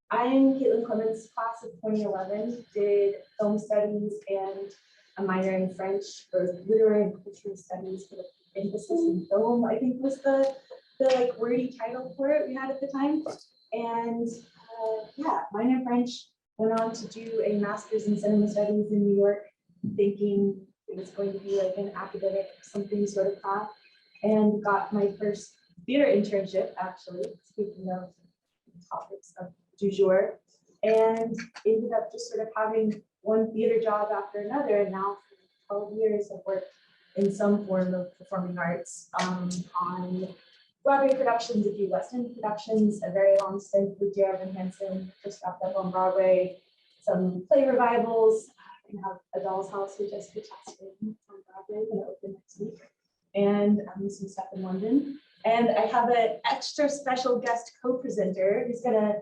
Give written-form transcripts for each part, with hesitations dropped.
I'm Caitlin Clements, class of 2011, did film studies and a minor in French, both literary and cultural studies with emphasis in film, I think was the like wordy title for it we had at the time. And yeah, minor in French, went on to do a master's in cinema studies in New York, thinking it was going to be like an academic something sort of path, and got my first theater internship, actually, speaking of topics of du jour, and ended up just sort of having one theater job after another. And now for 12 years I've worked in some form of performing arts, on Broadway productions, a few West End productions, a very long stint with Jeremy Hansen, just wrapped up on Broadway, some play revivals. I have A Doll's House with Jessica Chastain on Broadway, going to open next week, and some stuff in London. And I have an extra special guest co-presenter who's going to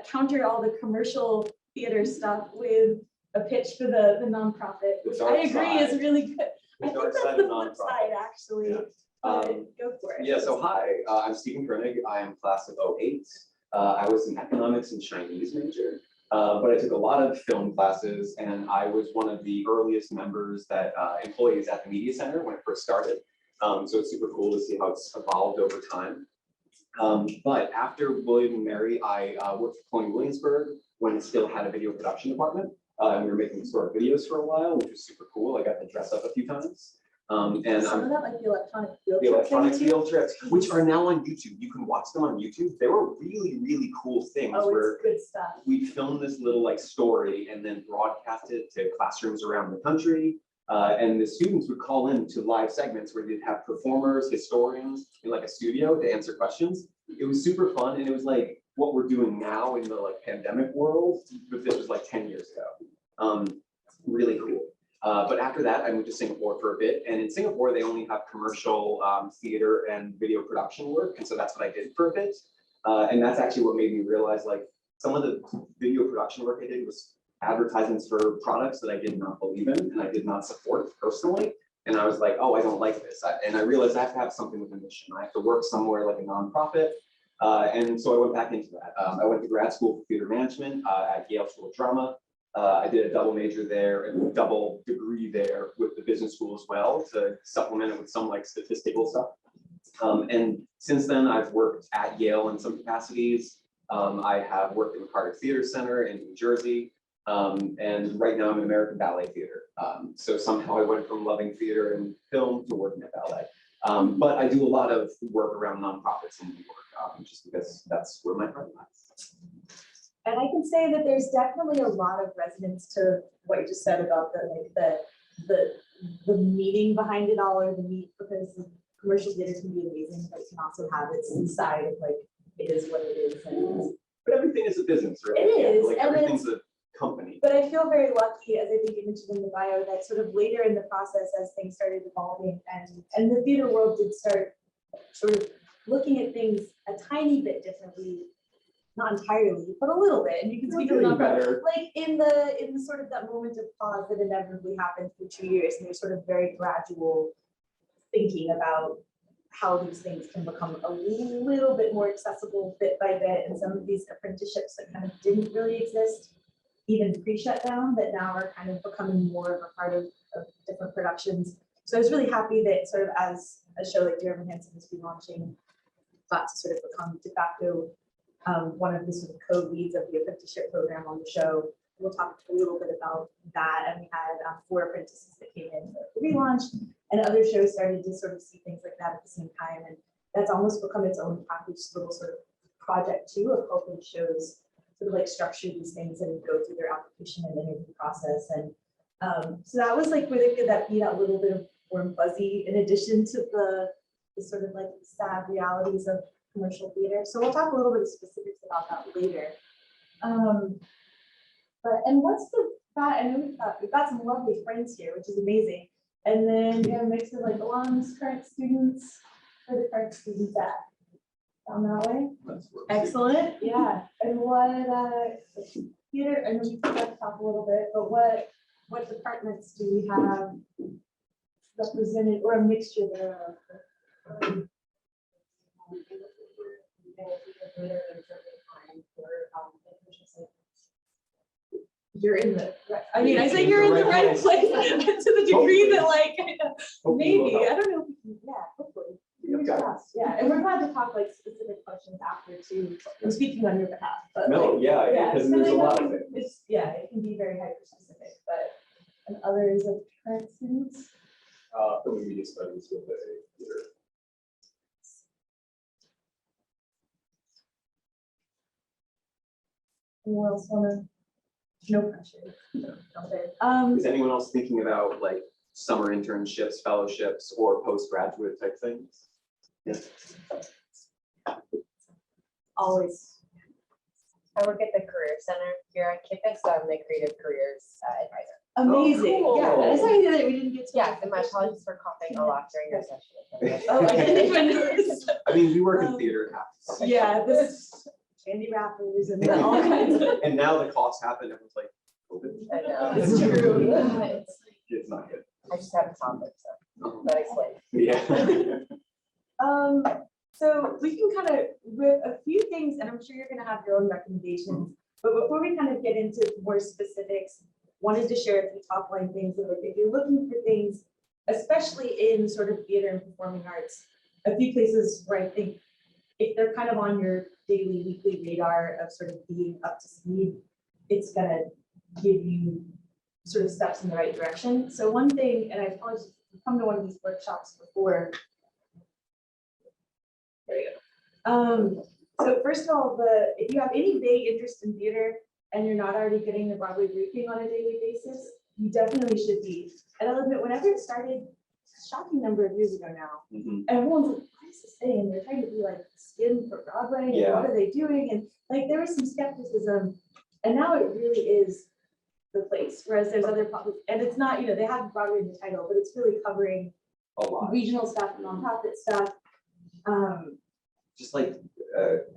counter all the commercial theater stuff with a pitch for the nonprofit, which I agree is really good. I think that's the flip side, actually. Yeah. Go for it. Yeah, so hi, I'm Stephen Koenig. I am class of '08. I was an economics and Chinese major, but I took a lot of film classes, and I was one of the earliest members that employees at the Media Center when it first started. So it's super cool to see how it's evolved over time. But after William and Mary, I worked for Colonial Williamsburg when it still had a video production department. And we were making historic videos for a while, which was super cool. I got to dress up a few times. And some of that, like the electronic field trips, which are now on YouTube. You can watch them on YouTube. They were really, really cool things. Oh, where it's good stuff. We filmed this little like story and then broadcast it to classrooms around the country. And the students would call in to live segments where they'd have performers, historians in like a studio to answer questions. It was super fun, and it was like what we're doing now in the like pandemic world, but this was like 10 years ago. Really cool. But after that, I moved to Singapore for a bit, and in Singapore they only have commercial theater and video production work, and so that's what I did for a bit. And that's actually what made me realize like some of the video production work I did was advertisements for products that I did not believe in and I did not support personally. And I was like, oh, I don't like this. And I realized I have to have something with a mission. I have to work somewhere like a nonprofit. And so I went back into that. I went to grad school for theater management at Yale School of Drama. I did a double major there and a double degree there with the business school as well to supplement it with some like statistical stuff. And since then, I've worked at Yale in some capacities. I have worked in the Carter Theater Center in New Jersey. And right now I'm in American Ballet Theater. So somehow I went from loving theater and film to working at ballet. But I do a lot of work around nonprofits in New York, just because that's where my heart lies. And I can say that there's definitely a lot of resonance to what you just said about the meaning behind it all, or the meat, because commercial theater can be amazing, but it can also have its side of like, it is what it is. And but everything is a business, right? It is. Like everything's a company. But I feel very lucky, as I think you mentioned in the bio, that sort of later in the process, as things started evolving and the theater world did start sort of looking at things a tiny bit differently, not entirely, but a little bit. And you can speak of it better. Like in the sort of that moment of pause that inevitably happened for 2 years, and there's sort of very gradual thinking about how these things can become a little bit more accessible bit by bit, and some of these apprenticeships that kind of didn't really exist even pre-shutdown that now are kind of becoming more of a part of different productions. So I was really happy that sort of as a show like Jeremy Hansen has been launching, got to sort of become de facto one of the sort of co-leads of the apprenticeship program on the show. We'll talk a little bit about that. And we had 4 apprentices that came in for the relaunch, and other shows started to sort of see things like that at the same time. And that's almost become its own packaged little sort of project too, of helping shows sort of like structure these things and go through their application and interview process. And so that was like really good, that be that little bit of warm fuzzy in addition to the sort of like sad realities of commercial theater. So we'll talk a little bit of specifics about that later. And what's I know we've got some lovely friends here, which is amazing. And then you have a mix of like alums, current students, where the current students at? Down that way? Excellent, yeah. And what theater, I know we forgot to talk a little bit, but what departments do we have represented, or a mixture thereof? you're in the, I mean, I say you're in the right place to the degree that like, maybe, I don't know. If we can, yeah, hopefully. Fingers crossed. Yeah, and we're glad to talk like specific questions after too. I'm speaking on your behalf, but No, like, yeah, because there's a lot of things. it's, yeah, it can be very hyper specific, but and others of current students. Film media studies with a theater. Anyone else wanna? No pressure. Is anyone else thinking about like summer internships, fellowships, or postgraduate type things? Yes. Always. I work at the Career Center here at campus, so I'm the creative careers advisor. Amazing. cool. Yeah, I saw you that we didn't get to. Yeah, and my apologies for coughing a lot during your session. Oh, I didn't even notice. I mean, we work in theater half. Yeah, this is candy wrappers and all kinds of. And now the coughs happen, everyone's like, COVID. I know. It's true. It's not good. I just have a topic, so that explains. Yeah. So we can kind of, with a few things, and I'm sure you're gonna have your own recommendations, but before we kind of get into more specifics, wanted to share a few top line things of like, if you're looking for things, especially in sort of theater and performing arts, a few places where I think if they're kind of on your daily, weekly radar of sort of being up to speed, it's gonna give you sort of steps in the right direction. So one thing, and I've always come to one of these workshops before. There you go. So first of all, if you have any vague interest in theater and you're not already getting the Broadway briefing on a daily basis, you definitely should be. And I'll admit, whenever it started, a shocking number of years ago now, Mhm. everyone's like, what is this thing? And they're trying to be like skin for Broadway, and Yeah. what are they doing? And like there was some skepticism, and now it really is the place. Whereas there's other public, and it's not, you know, they have Broadway in the title, but it's really covering A lot. regional stuff, nonprofit stuff. Just like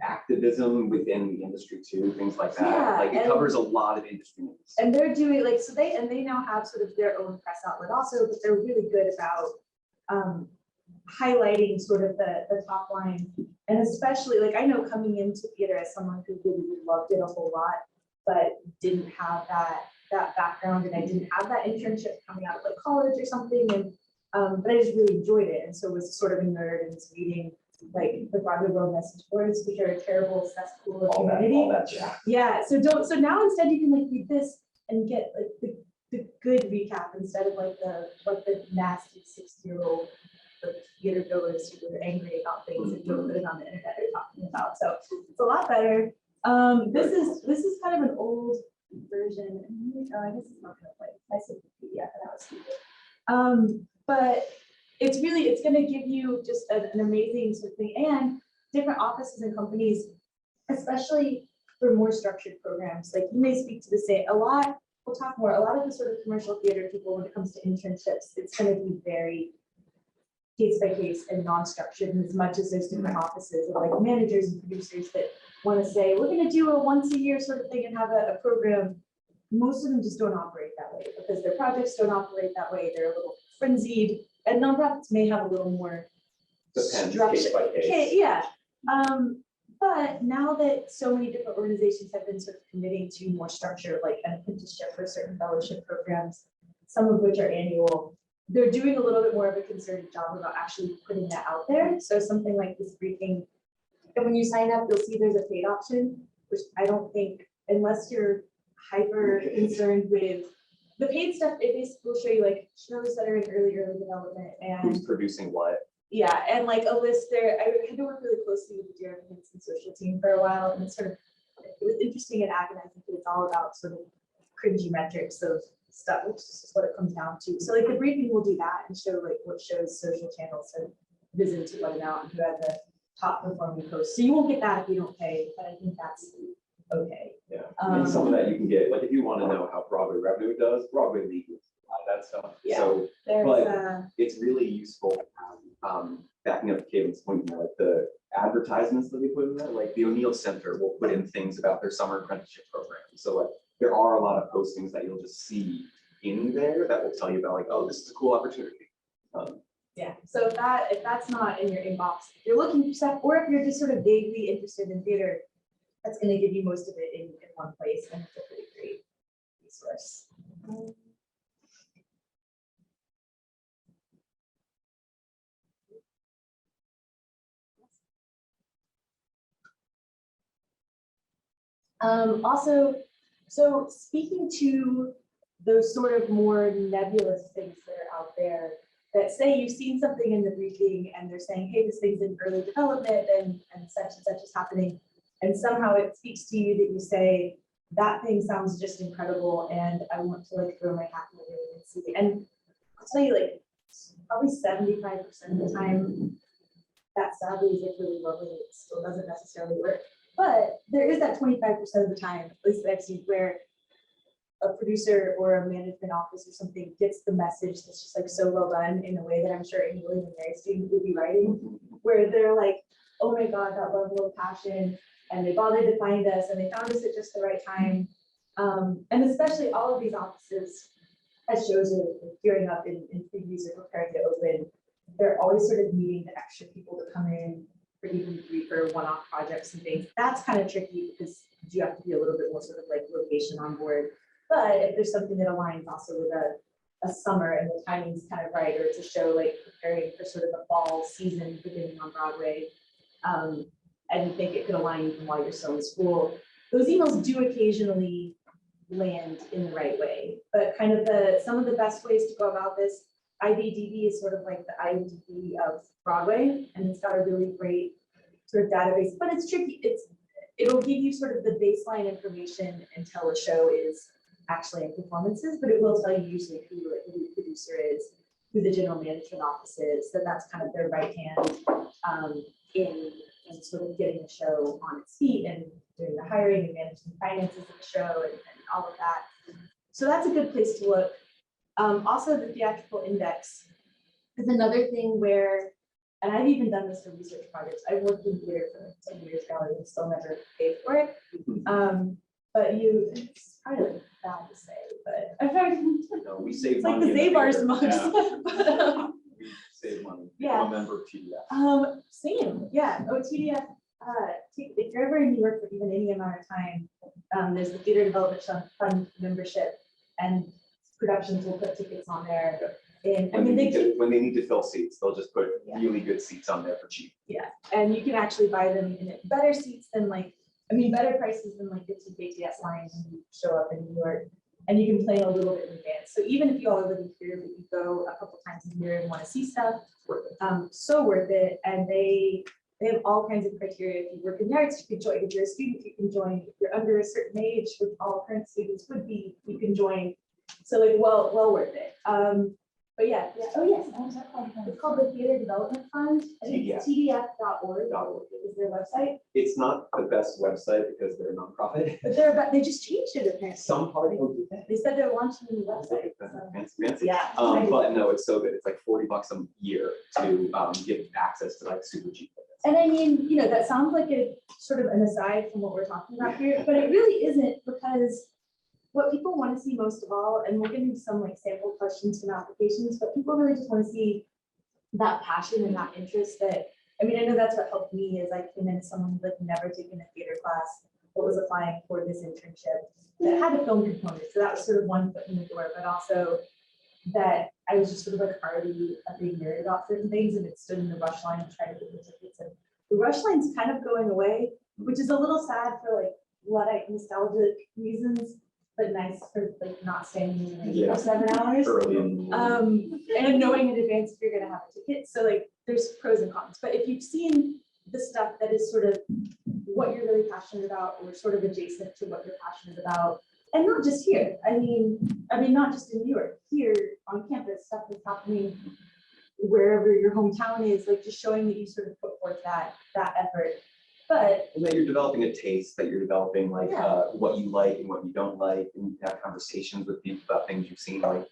activism within the industry too, things like that. Yeah, Like it and- covers a lot of industry needs. And they're doing like, so they now have sort of their own press outlet also, but they're really good about highlighting sort of the top line. And especially like, I know coming into theater as someone who really loved it a whole lot, but didn't have that background, and I didn't have that internship coming out of like college or something. And but I just really enjoyed it. And so was sort of a nerd and was reading like the Broadway World Message Boards, which are a terrible cesspool of humanity. All that jazz. Yeah, so now instead you can like read this and get like the good recap instead of like the nasty 60-year-old theater goers who are angry about things and don't put it on the internet they're talking about. So it's a lot better. This is kind of an old version. Oh, I guess it's not gonna play. I said PDF and that was stupid. But it's going to give you just an amazing sort of thing, and different offices and companies, especially for more structured programs. Like you may speak to the same, we'll talk more, a lot of the sort of commercial theater people, when it comes to internships, it's going to be very case by case and non-structured, and as much as there's different offices of like managers and producers that want to say, we're going to do a once a year sort of thing and have a program. Most of them just don't operate that way because their projects don't operate that way. They're a little frenzied, and nonprofits may have a little more Depends, structure. case by case. Okay, yeah. But now that so many different organizations have been sort of committing to more structure, like an apprenticeship or certain fellowship programs, some of which are annual, they're doing a little bit more of a concerted job about actually putting that out there. So something like this briefing, and when you sign up, you'll see there's a paid option, which I don't think, unless you're hyper concerned with the paid stuff, it basically will show you like shows that are in early development and Who's producing what? yeah, and like a list there. I had to work really closely with the Dear Events and social team for a while, and it's sort of, it was interesting and agonizing, but it's all about sort of cringy metrics of stuff, which is what it comes down to. So like the briefing will do that and show like what shows social channels have risen to what amount and who had the top performing posts. So you won't get that if you don't pay, but I think that's okay. Yeah, and some of that you can get, like if you want to know how Broadway revenue does, Broadway League, a lot of that stuff. Yeah. So There's But- it's really useful, backing up Caitlin's point, you know, like the advertisements that we put in there, like the O'Neill Center will put in things about their summer apprenticeship program. So like there are a lot of postings that you'll just see in there that will tell you about like, oh, this is a cool opportunity. yeah, so if that's not in your inbox, if you're looking for stuff, or if you're just sort of vaguely interested in theater, that's going to give you most of it in one place, and it's a pretty great resource. course. Also, so speaking to those sort of more nebulous things that are out there, that say you've seen something in the briefing and they're saying, hey, this thing's in early development and such is happening. And somehow it speaks to you that you say, that thing sounds just incredible and I want to like throw my hat in the ring and see. And I'll tell you, like, probably 75% of the time, that sadly is like really lovely. It still doesn't necessarily work. But there is that 25% of the time, at least that I've seen, where a producer or a management office or something gets the message that's just like so well done in a way that I'm sure any William & Mary student would be writing, where they're like, oh my God, that level of passion, and they bothered to find us and they found us at just the right time. And especially all of these offices, as shows are gearing up in previews or preparing to open, they're always sort of needing the extra people to come in for even briefer one-off projects and things. That's kind of tricky because you have to be a little bit more sort of like location on board. But if there's something that aligns also with a summer and the timing's kind of right, or it's a show like preparing for sort of the fall season beginning on Broadway, and you think it could align even while you're still in school, those emails do occasionally land in the right way. But kind of some of the best ways to go about this, IBDB is sort of like the IMDb of Broadway, and it's got a really great sort of database, but it's tricky. It'll give you sort of the baseline information until a show is actually in performances, but it will tell you usually who the producer is, who the general management office is, so that's kind of their right hand in sort of getting the show on its feet and doing the hiring and managing the finances of the show and all of that. So that's a good place to look. Also, the theatrical index is another thing where, and I've even done this for research projects. I've worked in theater for 10 years now and still never paid for it. But it's kind of bad to say, but I've heard No, we save it's like money. the in Zabar's theater. mugs. Yeah. But, We save money. Yeah. I'm a member of TDF. same, yeah. OTDF. If you're ever in New York for even any amount of time, there's the Theater Development Fund membership, and productions will put tickets on there. And I mean, When they need to fill seats, they'll just put Yeah. really good seats on there for cheap. yeah, and you can actually buy them in better seats than better prices than like the two KTS lines when you show up in New York. And you can plan a little bit in advance. So even if you all are living here, but you go a couple times a year and want to see stuff, so worth it. And they have all kinds of criteria. If you work in the arts, you can join. If you're a student, you can join. If you're under a certain age, which all current students would be, you can join. So like, well worth it. But yeah. Oh yes, it's called the Theater Development Fund. I think it's TDF.org is their website. It's not the best website because they're a nonprofit. But they just changed it apparently. Some party will do that. They said they're launching a new website. So. Fancy. Yeah. But no, it's so good. It's like $40 a year to get access to like super cheap tickets. And I mean, that sounds like a sort of an aside from what we're talking about here, but it really isn't, because what people want to see most of all, and we'll give you some like sample questions from applications, but people really just want to see that passion and that interest that, I mean, I know that's what helped me is I came in as someone who like never taken a theater class, but was applying for this internship that had a film component. So that was sort of one foot in the door, but also that I was just sort of like already a big nerd about certain things and it stood in the rush line and tried to get the tickets. And the rush line's kind of going away, which is a little sad for like Luddite nostalgic reasons, but nice for like not standing in the line for 7 hours. Early in the morning. And knowing in advance if you're gonna have a ticket. So like there's pros and cons. But if you've seen the stuff that is sort of what you're really passionate about or sort of adjacent to what you're passionate about, and not just here. I mean, not just in New York, here on campus, stuff that's happening wherever your hometown is, like just showing that you sort of put forth that effort. But and that you're developing a taste, that you're developing like what you like and what you don't like, and you have conversations with people about things you've seen, like,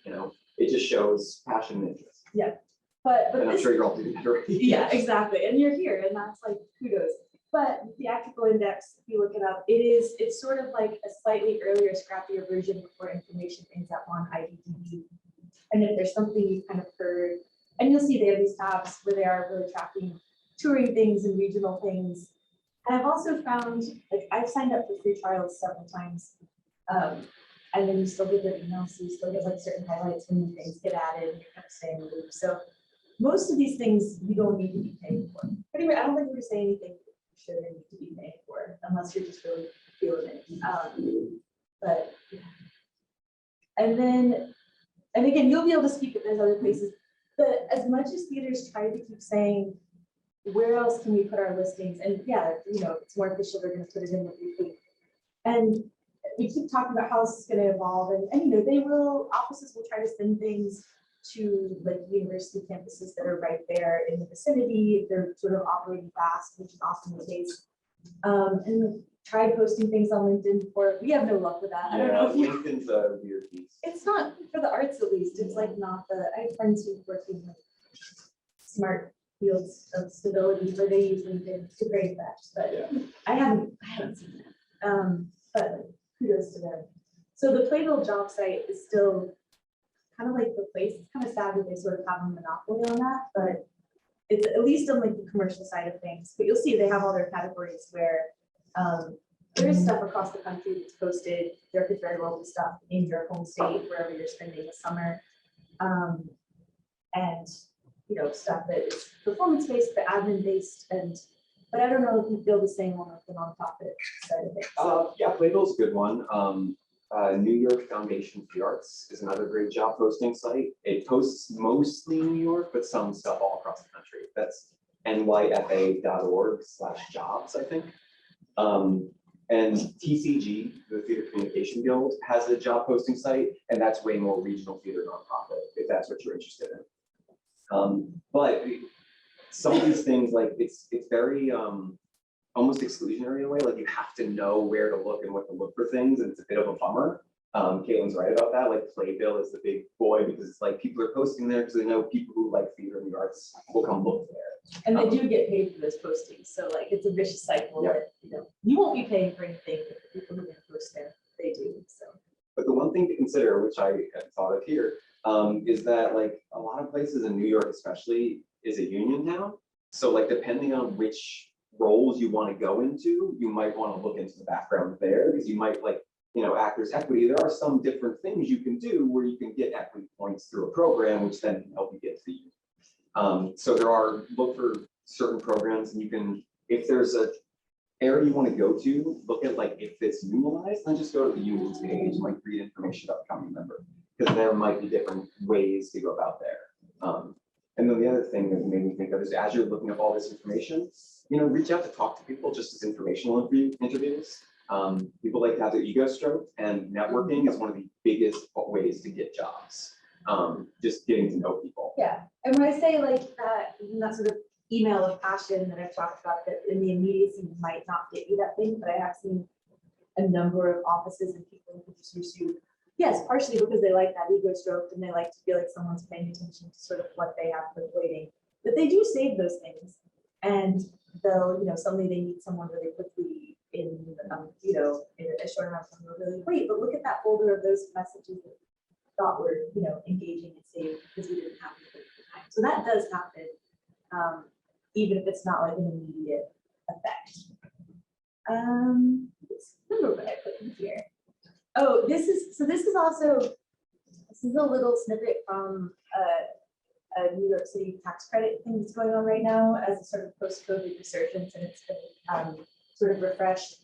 it just shows passion and interest. Yeah, but and I'm sure you're all doing that already. Yeah, exactly. And you're here, and that's like kudos. But the theatrical index, if you look it up, it's sort of like a slightly earlier, scrappier version before information ends up on IDDB. And if there's something you've kind of heard, and you'll see they have these tabs where they are really tracking touring things and regional things. And I've also found, like, I've signed up for free trials several times. and then you still get their emails, so you still get like certain highlights when new things get added, and you're kind of staying in the loop. So most of these things you don't need to be paying for. But anyway, I don't think we're saying anything you should need to be paying for unless you're just really feeling it. But yeah. And then, and again, you'll be able to speak at those other places. But as much as theaters try to keep saying, where else can we put our listings? And yeah, you know, it's more official, they're going to put it in with repeat. And we keep talking about how this is going to evolve. And you know, offices will try to send things to like university campuses that are right there in the vicinity. They're sort of operating fast, which is often the case. And tried posting things on LinkedIn before. We have no luck with that. I don't know if you, LinkedIn's a weird piece. it's not for the arts at least. It's like not the, I have friends who work in like smart fields of stability where they use LinkedIn to great effect, but Yeah. I haven't seen that. But kudos to them. So the Playbill job site is still kind of like the place. It's kind of sad that they sort of have a monopoly on that, but it's at least on like the commercial side of things. But you'll see they have all their categories where there is stuff across the country that's posted. There could very well be stuff in your home state, wherever you're spending the summer. And you know, stuff that is performance-based, but admin-based, but I don't know if you feel the same on the nonprofit side of things. Yeah, Playbill's a good one. New York Foundation for the Arts is another great job posting site. It posts mostly New York, but some stuff all across the country. That's nyfa.org/jobs, I think. And TCG, the Theater Communication Guild, has a job posting site, and that's way more regional theater nonprofit, if that's what you're interested in. But some of these things, like it's very almost exclusionary in a way, like you have to know where to look and what to look for things, and it's a bit of a bummer. Caitlin's right about that. Like Playbill is the big boy because it's like people are posting there because they know people who like theater and the arts will come look there. And they do get paid for those postings, so like it's a vicious cycle that you know you won't be paying for anything, but the people who post there, they do. So. But the one thing to consider, which I had thought of here, is that like a lot of places in New York, especially, is a union town. So like depending on which roles you want to go into, you might want to look into the background there because you might like, you know, actors equity. There are some different things you can do where you can get equity points through a program, which then can help you get to the union. So there are, look for certain programs, and you can, if there's a area you want to go to, look at like if it's unionized, then just go to the union's page and like read information about becoming a member, because there might be different ways to go about there. And then the other thing that made me think of is as you're looking up all this information, you know, reach out to talk to people just as informational interviews. People like to have their ego stroked, and networking is one of the biggest ways to get jobs. Just getting to know people. Yeah, and when I say like that sort of email of passion that I've talked about, that in the immediacy might not get you that thing, but I have seen a number of offices and people who just pursue, yes, partially because they like that ego stroke and they like to feel like someone's paying attention to sort of what they have been waiting, but they do save those things, and they'll, you know, suddenly they need someone really quickly in, you know, in a short amount of time, they'll really wait, but look at that folder of those messages that thought were, you know, engaging and saved because we didn't have it at the time. So that does happen, even if it's not like an immediate effect. Let's remember what I put in here. Oh, this is a little snippet from a New York City tax credit thing that's going on right now as a sort of post-COVID resurgence, and it's been sort of refreshed.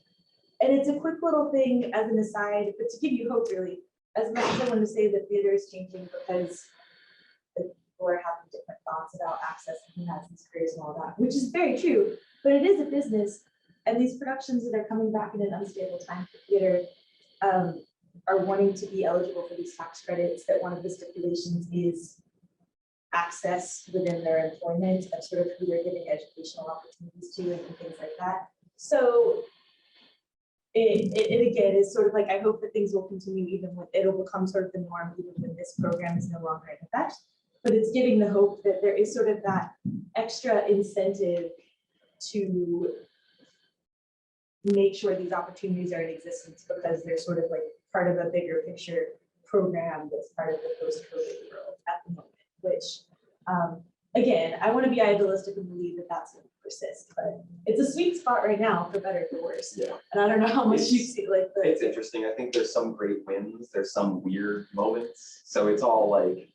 And it's a quick little thing as an aside, but to give you hope, really. As much as I want to say that theater is changing because people are having different thoughts about access and who has these careers and all that, which is very true, but it is a business, and these productions that are coming back in an unstable time for theater are wanting to be eligible for these tax credits, that one of the stipulations is access within their employment of sort of who they're giving educational opportunities to and things like that. So it again is sort of like, I hope that things will continue even when it'll become sort of the norm, even when this program is no longer in effect. But it's giving the hope that there is sort of that extra incentive to make sure these opportunities are in existence because they're sort of like part of a bigger picture program that's part of the post-COVID world at the moment, which again, I want to be idealistic and believe that that's persist, but it's a sweet spot right now, for better or for worse. Yeah. And I don't know how much you see, like, It's interesting. I think there's some great wins, there's some weird moments. So it's all like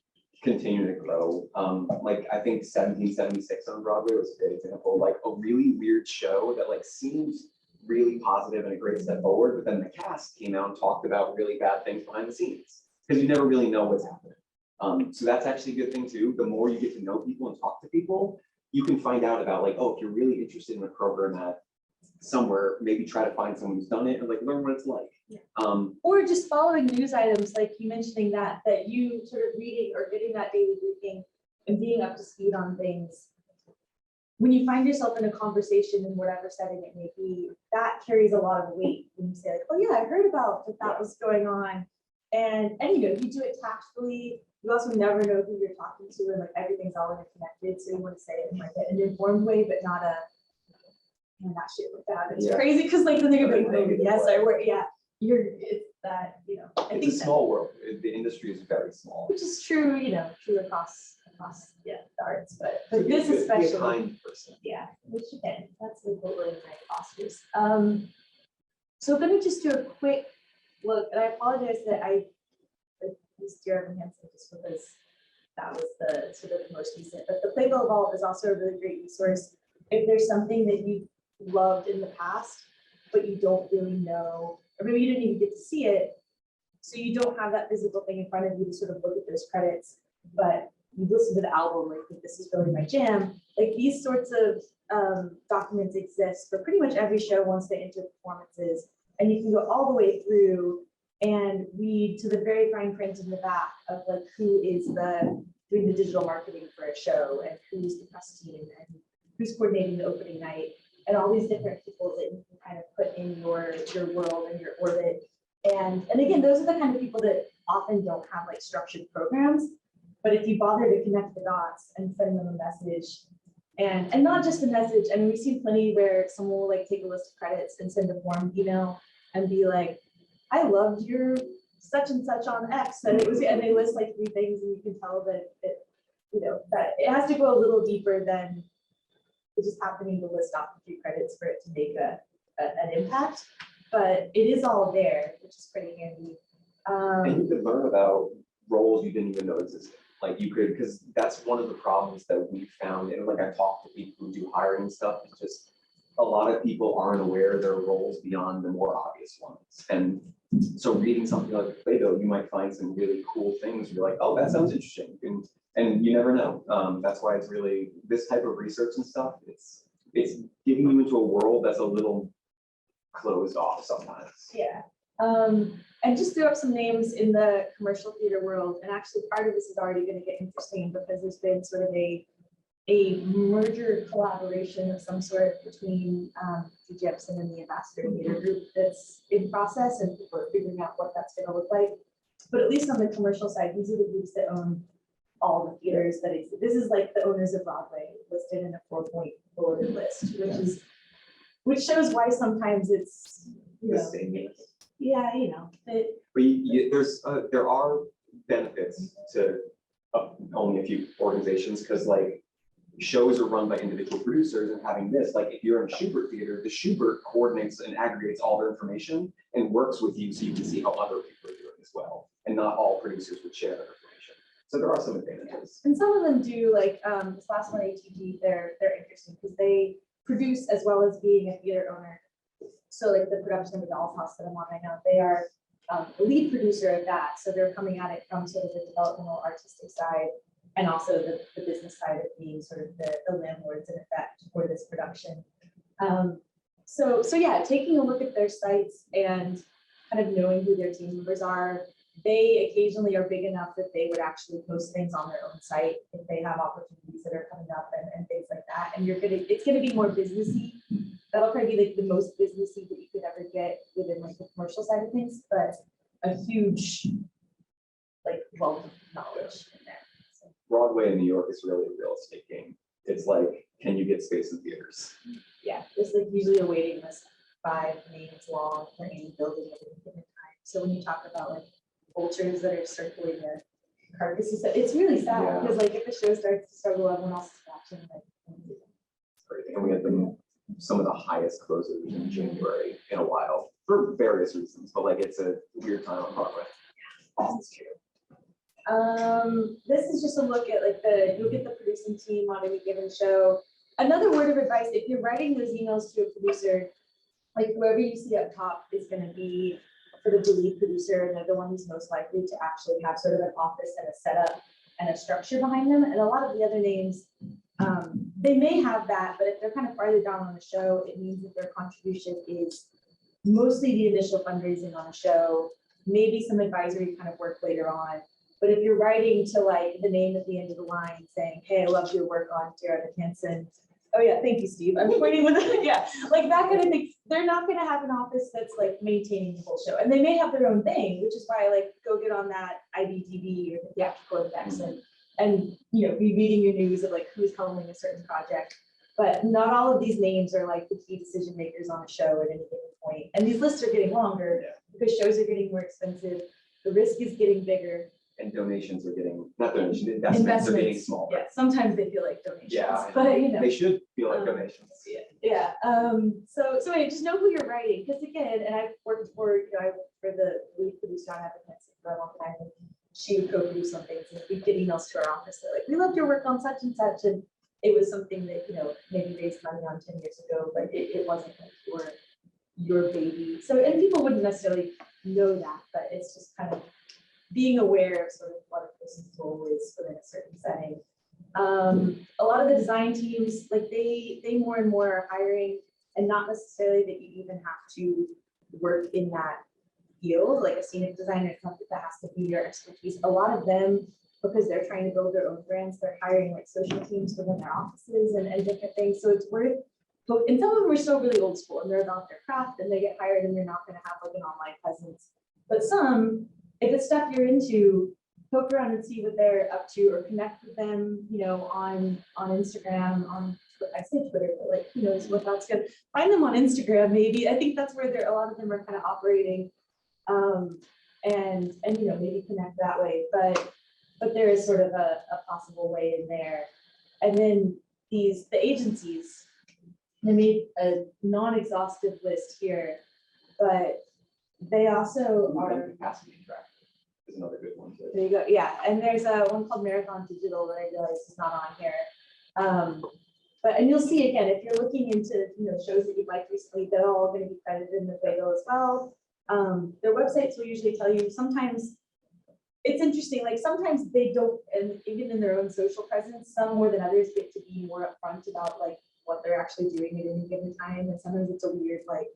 continuing to grow. Like I think 1776 on Broadway was a great example, like a really weird show that like seemed really positive and a great step forward, but then the cast came out and talked about really bad things behind the scenes because you never really know what's happening. So that's actually a good thing too. The more you get to know people and talk to people, you can find out about like, oh, if you're really interested in a program at somewhere, maybe try to find someone who's done it and like learn what it's like. Yeah. Or or just following news items, like you mentioning that you sort of reading or getting that daily briefing and being up to speed on things. When you find yourself in a conversation in whatever setting it may be, that carries a lot of weight when you say like, oh yeah, I heard about that was going on. And you know, you do it tactfully. You also never know who you're talking to, and like everything's all interconnected. So you want to say it in like an informed way, but not a that shit with that. It's Yeah. crazy because like then they're gonna be like, Negative yes, way. I work. Yeah, it's that, you know, I think it's a that, small world. The industry is very small. which is true, you know, true across yeah, the arts, but So this be a especially. kind person. Yeah, which again, that's like what William Knight fosters. So let me just do a quick look, and I apologize that I used your Hansen just because that was the sort of most recent, but the Playbill Vault is also a really great resource. If there's something that you loved in the past, but you don't really know, or maybe you didn't even get to see it, so you don't have that physical thing in front of you to sort of look at those credits, but you listen to the album, like this is really my jam. Like these sorts of documents exist for pretty much every show once they enter performances, and you can go all the way through and read to the very fine print in the back of like who is doing the digital marketing for a show, and who's the press team, and who's coordinating the opening night, and all these different people that you can kind of put in your world and your orbit. And again, those are the kind of people that often don't have like structured programs. But if you bother to connect the dots and send them a message, and not just a message, I mean, we've seen plenty where someone will like take a list of credits and send a form email and be like, I loved your such and such on X, and they list like 3 things, and you can tell that you know, that it has to go a little deeper than just happening to list off a few credits for it to make an impact. But it is all there, which is pretty handy. And you could learn about roles you didn't even know existed. Like you could, because that's one of the problems that we found, and like I talk to people who do hiring and stuff, it's just a lot of people aren't aware of their roles beyond the more obvious ones. And so reading something like Plato, you might find some really cool things. You're like, oh, that sounds interesting. And you never know. That's why it's really this type of research and stuff. It's getting you into a world that's a little closed off sometimes. Yeah. And just threw up some names in the commercial theater world. And actually part of this is already going to get interesting because there's been sort of a merger collaboration of some sort between the Jepson and the Ambassador Theater Group that's in process, and people are figuring out what that's going to look like. But at least on the commercial side, these are the groups that own all the theaters that exist. This is like the owners of Broadway listed in a 4-point bulleted list, which shows why sometimes it's, you The know, same. yeah, you know, But there are benefits to owning a few organizations, because like shows are run by individual producers, and having this, like if you're in Schubert Theater, the Schubert coordinates and aggregates all their information and works with you so you can see how other people are doing as well. And not all producers would share that information. So there are some advantages. and some of them do, like this last one, ATG, they're interesting because they produce as well as being a theater owner. So like the production of the Doll's House that I'm on right now, they are the lead producer of that. So they're coming at it from sort of the developmental artistic side, and also the business side of being sort of the landlords in effect for this production. So yeah, taking a look at their sites and kind of knowing who their team members are. They occasionally are big enough that they would actually post things on their own site if they have opportunities that are coming up and things like that. And it's gonna be more businessy. That'll probably be like the most businessy that you could ever get within like the commercial side of things, but a huge like wealth of knowledge in there. So, Broadway in New York is really a real estate game. It's like, can you get space in theaters? yeah, there's like usually a waiting list 5 names long for any building at any given time. So when you talk about like vultures that are circling the carcasses, it's really sad Yeah. because like if the show starts to struggle, everyone else is watching. Like, And we had some of the highest closes in January in a while for various reasons, but like it's a weird time on Broadway. This is true. This is just a look at like you'll get the producing team on any given show. Another word of advice, if you're writing those emails to a producer, like whoever you see up top is going to be sort of the lead producer, and they're the one who's most likely to actually have sort of an office and a setup and a structure behind them. And a lot of the other names, they may have that, but if they're kind of farther down on the show, it means that their contribution is mostly the initial fundraising on a show, maybe some advisory kind of work later on. But if you're writing to like the name at the end of the line saying, hey, I love your work on Dear Evan Hansen. Oh yeah, thank you, Steve. I'm pointing with yeah, like that kind of thing. They're not going to have an office that's like maintaining the whole show, and they may have their own thing, which is why like go get on that IBTV or the theatrical index and you know be reading your news of like who's helming a certain project. But not all of these names are like the key decision makers on a show at any given point. And these lists are getting longer because shows are getting more expensive. The risk is getting bigger. And donations are getting, not donations, investments are getting smaller. Yeah, sometimes they feel like donations. Yeah, but you know. they should feel like donations. Yeah. So anyway, just know who you're writing, because again, and I've worked for, you know, I worked for the lead producer on Apprenticeships for a long time, and she would co-produce some things, and we'd get emails to our office that like, we loved your work on such and such, and it was something that, you know, maybe raised money on 10 years ago, but it wasn't like your baby. So, and people wouldn't necessarily know that, but it's just kind of being aware of sort of what a person's role is within a certain setting. A lot of the design teams, like they more and more are hiring, and not necessarily that you even have to work in that field, like a scenic designer, it's not that has to be your expertise. A lot of them, because they're trying to build their own brands, they're hiring like social teams within their offices and different things. So it's worth, and some of them are still really old school and they're about their craft and they get hired and they're not going to have like an online presence. But some, if it's stuff you're into, poke around and see what they're up to, or connect with them, you know, on Instagram, I say Twitter, but like, who knows what that's good. Find them on Instagram, maybe. I think that's where a lot of them are kind of operating, and you know, maybe connect that way. But there is sort of a possible way in there. And then the agencies, they made a non-exhaustive list here, but they also are. Capacity track is another good one too. There you go. Yeah, and there's one called Marathon Digital that I realize is not on here. And you'll see again, if you're looking into, you know, shows that you've liked recently, they're all going to be credited in the Play-Doh as well. Their websites will usually tell you. Sometimes it's interesting, like sometimes they don't, and even in their own social presence, some more than others get to be more upfront about like what they're actually doing at any given time. And sometimes it's a weird, like,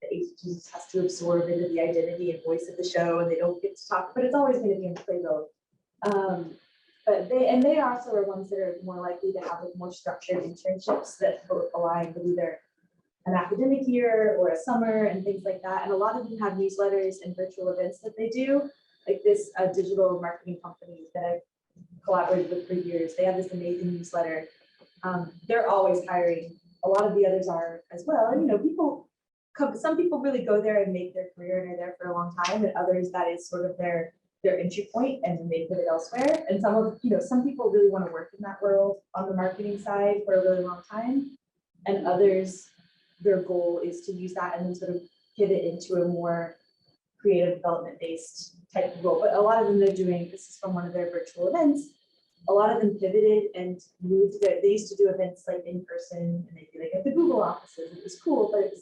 the agency just has to absorb into the identity and voice of the show, and they don't get to talk, but it's always going to be in Play-Doh. But they also are ones that are more likely to have like more structured internships that align with either an academic year or a summer and things like that. And a lot of them have newsletters and virtual events that they do. Like this digital marketing company that I've collaborated with for years, they have this amazing newsletter. They're always hiring. A lot of the others are as well. And you know, some people really go there and make their career and are there for a long time, and others that is sort of their entry point and they put it elsewhere. And some people really want to work in that world on the marketing side for a really long time, and others, their goal is to use that and then sort of pivot into a more creative development based type of role. But a lot of them, they're doing, this is from one of their virtual events, a lot of them pivoted and moved. They used to do events like in person, and they'd be like at the Google offices. It was cool, but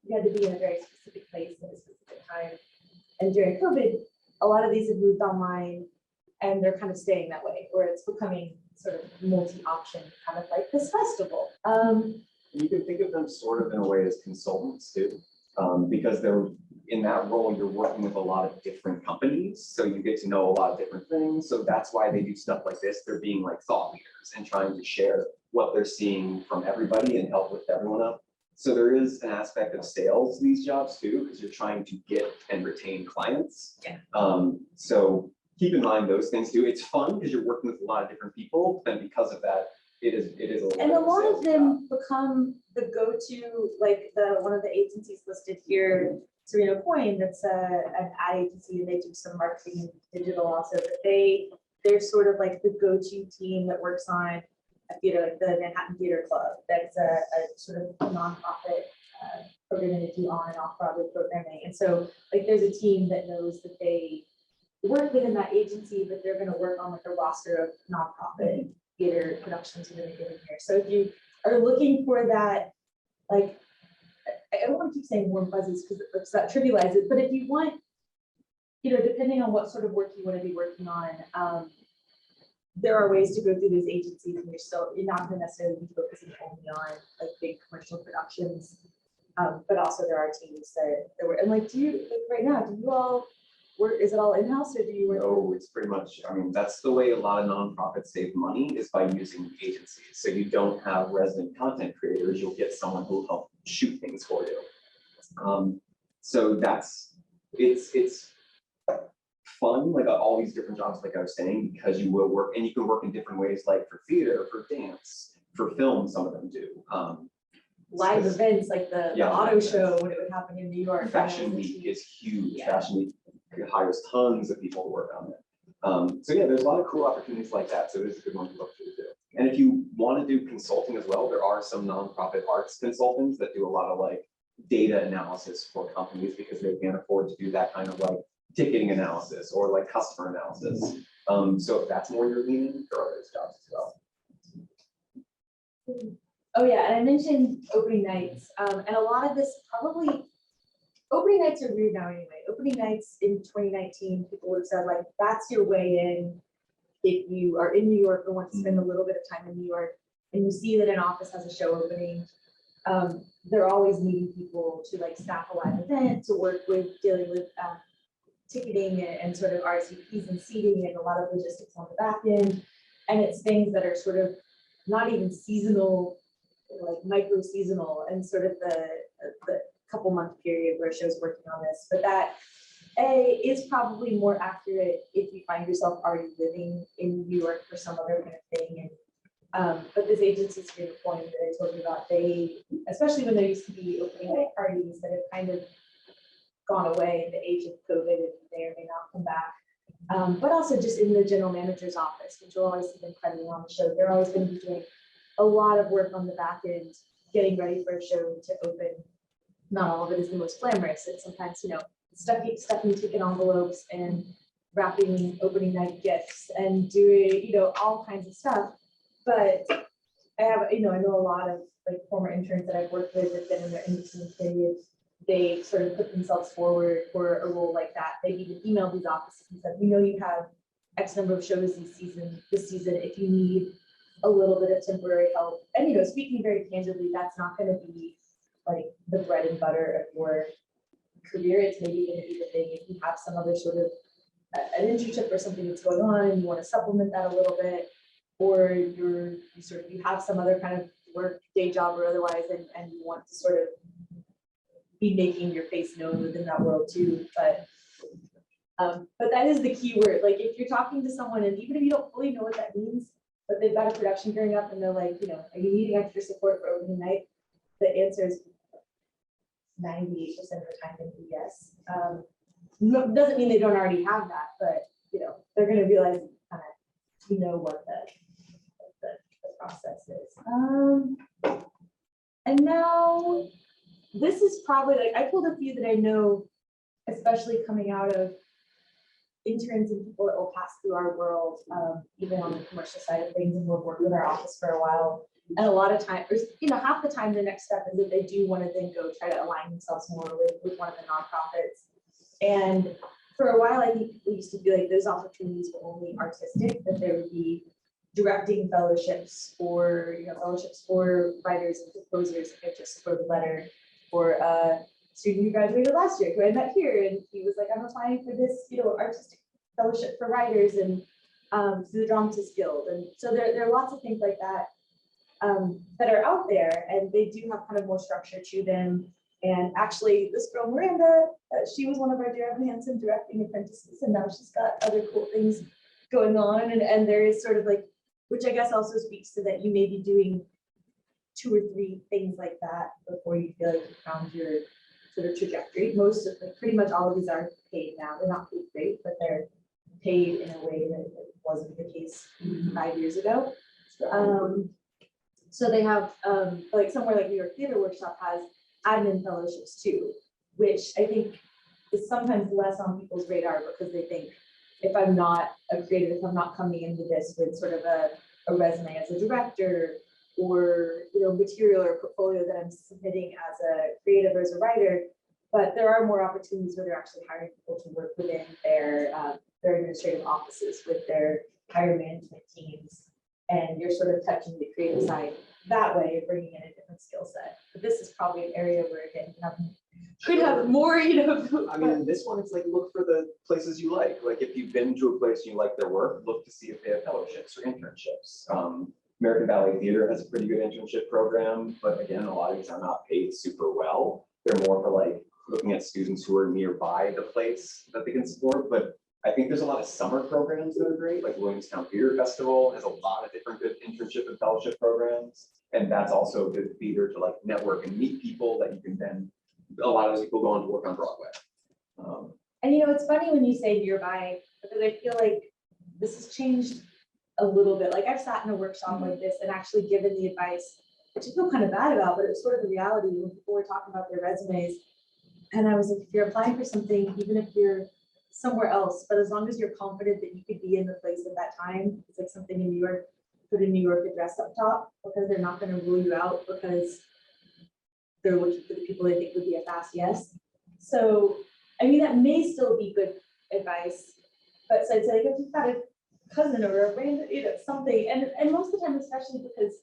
you had to be in a very specific place at a specific time. And during COVID, a lot of these have moved online, and they're kind of staying that way, or it's becoming sort of multi-option, kind of like this festival. You can think of them sort of in a way as consultants too, because they're in that role, you're working with a lot of different companies, so you get to know a lot of different things. So that's why they do stuff like this. They're being like thought leaders and trying to share what they're seeing from everybody and help lift everyone up. So there is an aspect of sales to these jobs too, because you're trying to get and retain clients. Yeah. So keep in mind those things too. It's fun because you're working with a lot of different people, and because of that, it is a little and bit a lot sales of them job. become the go-to, like one of the agencies listed here, Serena Coin, that's an ad agency, and they do some marketing and digital also, but they're sort of like the go-to team that works on theater, like the Manhattan Theater Club, that's a sort of nonprofit program that do on and off Broadway programming. And so like there's a team that knows that they work within that agency, but they're going to work on like a roster of nonprofit theater productions within a given year. So if you are looking for that, like, I don't want to keep saying warm fuzzies because that trivializes it, but if you want, you know, depending on what sort of work you want to be working on, there are ways to go through those agencies and you're not going to necessarily be focusing only on like big commercial productions. But also there are teams that work, and like, do you, like right now, do you all work, is it all in-house or do you work? No, it's pretty much, I mean, that's the way a lot of nonprofits save money is by using agencies. So you don't have resident content creators, you'll get someone who will help shoot things for you. So it's fun, like all these different jobs, like I was saying, because you will work, and you can work in different ways, like for theater, for dance, for film, some of them do. Live events like the Yeah, auto live show events. when it would happen in New York. Fashion Week is huge. Yeah. Fashion Week hires tons of people to work on it. So yeah, there's a lot of cool opportunities like that. So it is a good one to look to do. And if you want to do consulting as well, there are some nonprofit arts consultants that do a lot of like data analysis for companies because they can't afford to do that kind of like ticketing analysis or like customer analysis. So if that's more your leaning, there are those jobs as well. Oh yeah, and I mentioned opening nights, and a lot of this probably, opening nights are weird now anyway. Opening nights in 2019, people would have said like, that's your way in if you are in New York or want to spend a little bit of time in New York and you see that an office has a show opening. They're always needing people to like staff a live event, to work with dealing with ticketing and sort of RSVPs and seating and a lot of logistics on the back end. And it's things that are sort of not even seasonal, like micro seasonal, and sort of the couple month period where a show's working on this. But that is probably more accurate if you find yourself already living in New York for some other kind of thing. And but this agency screen point that I told you about, they, especially when there used to be opening night parties that have kind of gone away in the age of COVID and may or may not come back. But also just in the general manager's office, which will always see them crediting on the show. They're always going to be doing a lot of work on the back end, getting ready for a show to open. Not all of it is the most glamorous. It's sometimes, you know, stuffing ticket envelopes and wrapping opening night gifts and doing, you know, all kinds of stuff. But I have, you know, I know a lot of like former interns that I've worked with that have been in their in-between period. They sort of put themselves forward for a role like that. They even emailed these offices and said, we know you have X number of shows this season. If you need a little bit of temporary help. And, you know, speaking very candidly, that's not going to be like the bread and butter of your career. It's maybe going to be the thing if you have some other sort of an internship or something that's going on and you want to supplement that a little bit, or you have some other kind of work, day job or otherwise, and you want to sort of be making your face known within that world too. But that is the key word. Like if you're talking to someone and even if you don't fully know what that means, but they've got a production going up and they're like, you know, are you needing extra support for opening night? The answer is 98% of the time going to be yes. Doesn't mean they don't already have that, but you know, they're going to realize kind of, you know, what the process is. And now this is probably like, I pulled a few that I know, especially coming out of interns and people that will pass through our world, even on the commercial side of things, and we'll work with our office for a while. And a lot of times, you know, half the time the next step is that they do want to then go try to align themselves more with one of the nonprofits. And for a while, I think we used to feel like those opportunities were only artistic, that there would be directing fellowships or, you know, fellowships for writers and composers, like I just wrote a letter for a student who graduated last year who I met here, and he was like, I'm applying for this, you know, artistic fellowship for writers and through the Dramatists Guild. And so there are lots of things like that that are out there, and they do have kind of more structure to them. And actually, this girl Miranda, she was one of our Dear Evan Hansen directing apprentices, and now she's got other cool things going on. And there is sort of like, which I guess also speaks to that you may be doing 2 or 3 things like that before you feel like you found your sort of trajectory. Most of, like, pretty much all of these are paid now. They're not paid great, but they're paid in a way that wasn't the case 5 years ago. So they have, like somewhere like New York Theater Workshop has admin fellowships too, which I think is sometimes less on people's radar because they think if I'm not a creative, if I'm not coming into this with sort of a resume as a director or, you know, material or portfolio that I'm submitting as a creative or as a writer, but there are more opportunities where they're actually hiring people to work within their administrative offices with their higher management teams. And you're sort of touching the creative side that way, you're bringing in a different skill set. But this is probably an area where again, could have more, you know. I mean, this one, it's like, look for the places you like. Like if you've been to a place and you like their work, look to see if they have fellowships or internships. American Valley Theater has a pretty good internship program, but again, a lot of these are not paid super well. They're more for like looking at students who are nearby the place that they can support. But I think there's a lot of summer programs that are great, like Williamstown Theater Festival has a lot of different good internship and fellowship programs. And that's also a good theater to like network and meet people that you can then, a lot of those people go on to work on Broadway. And you know, it's funny when you say nearby, because I feel like this has changed a little bit. Like I've sat in a workshop like this and actually given the advice, which I feel kind of bad about, but it was sort of the reality when people were talking about their resumes. And I was like, if you're applying for something, even if you're somewhere else, but as long as you're confident that you could be in the place at that time, it's like something in New York, put a New York address up top, because they're not going to rule you out because they're looking for the people they think would be a fast yes. So, I mean, that may still be good advice, but so I'd say like if you've got a cousin or a random, you know, something, and most of the time, especially because,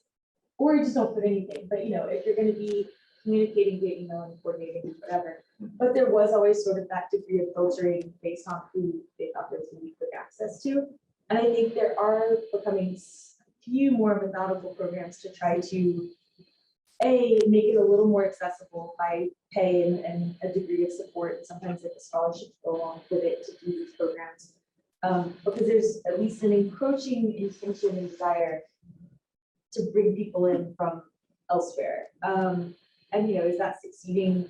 or you just don't put anything, but you know, if you're going to be communicating via email and coordinating, whatever. But there was always sort of that degree of filtering based on who they thought there was going to be quick access to. And I think there are becoming few more methodical programs to try to make it a little more accessible by pay and a degree of support. Sometimes like the scholarships go along with it to do these programs. Because there's at least an encroaching intention and desire to bring people in from elsewhere. And you know, is that succeeding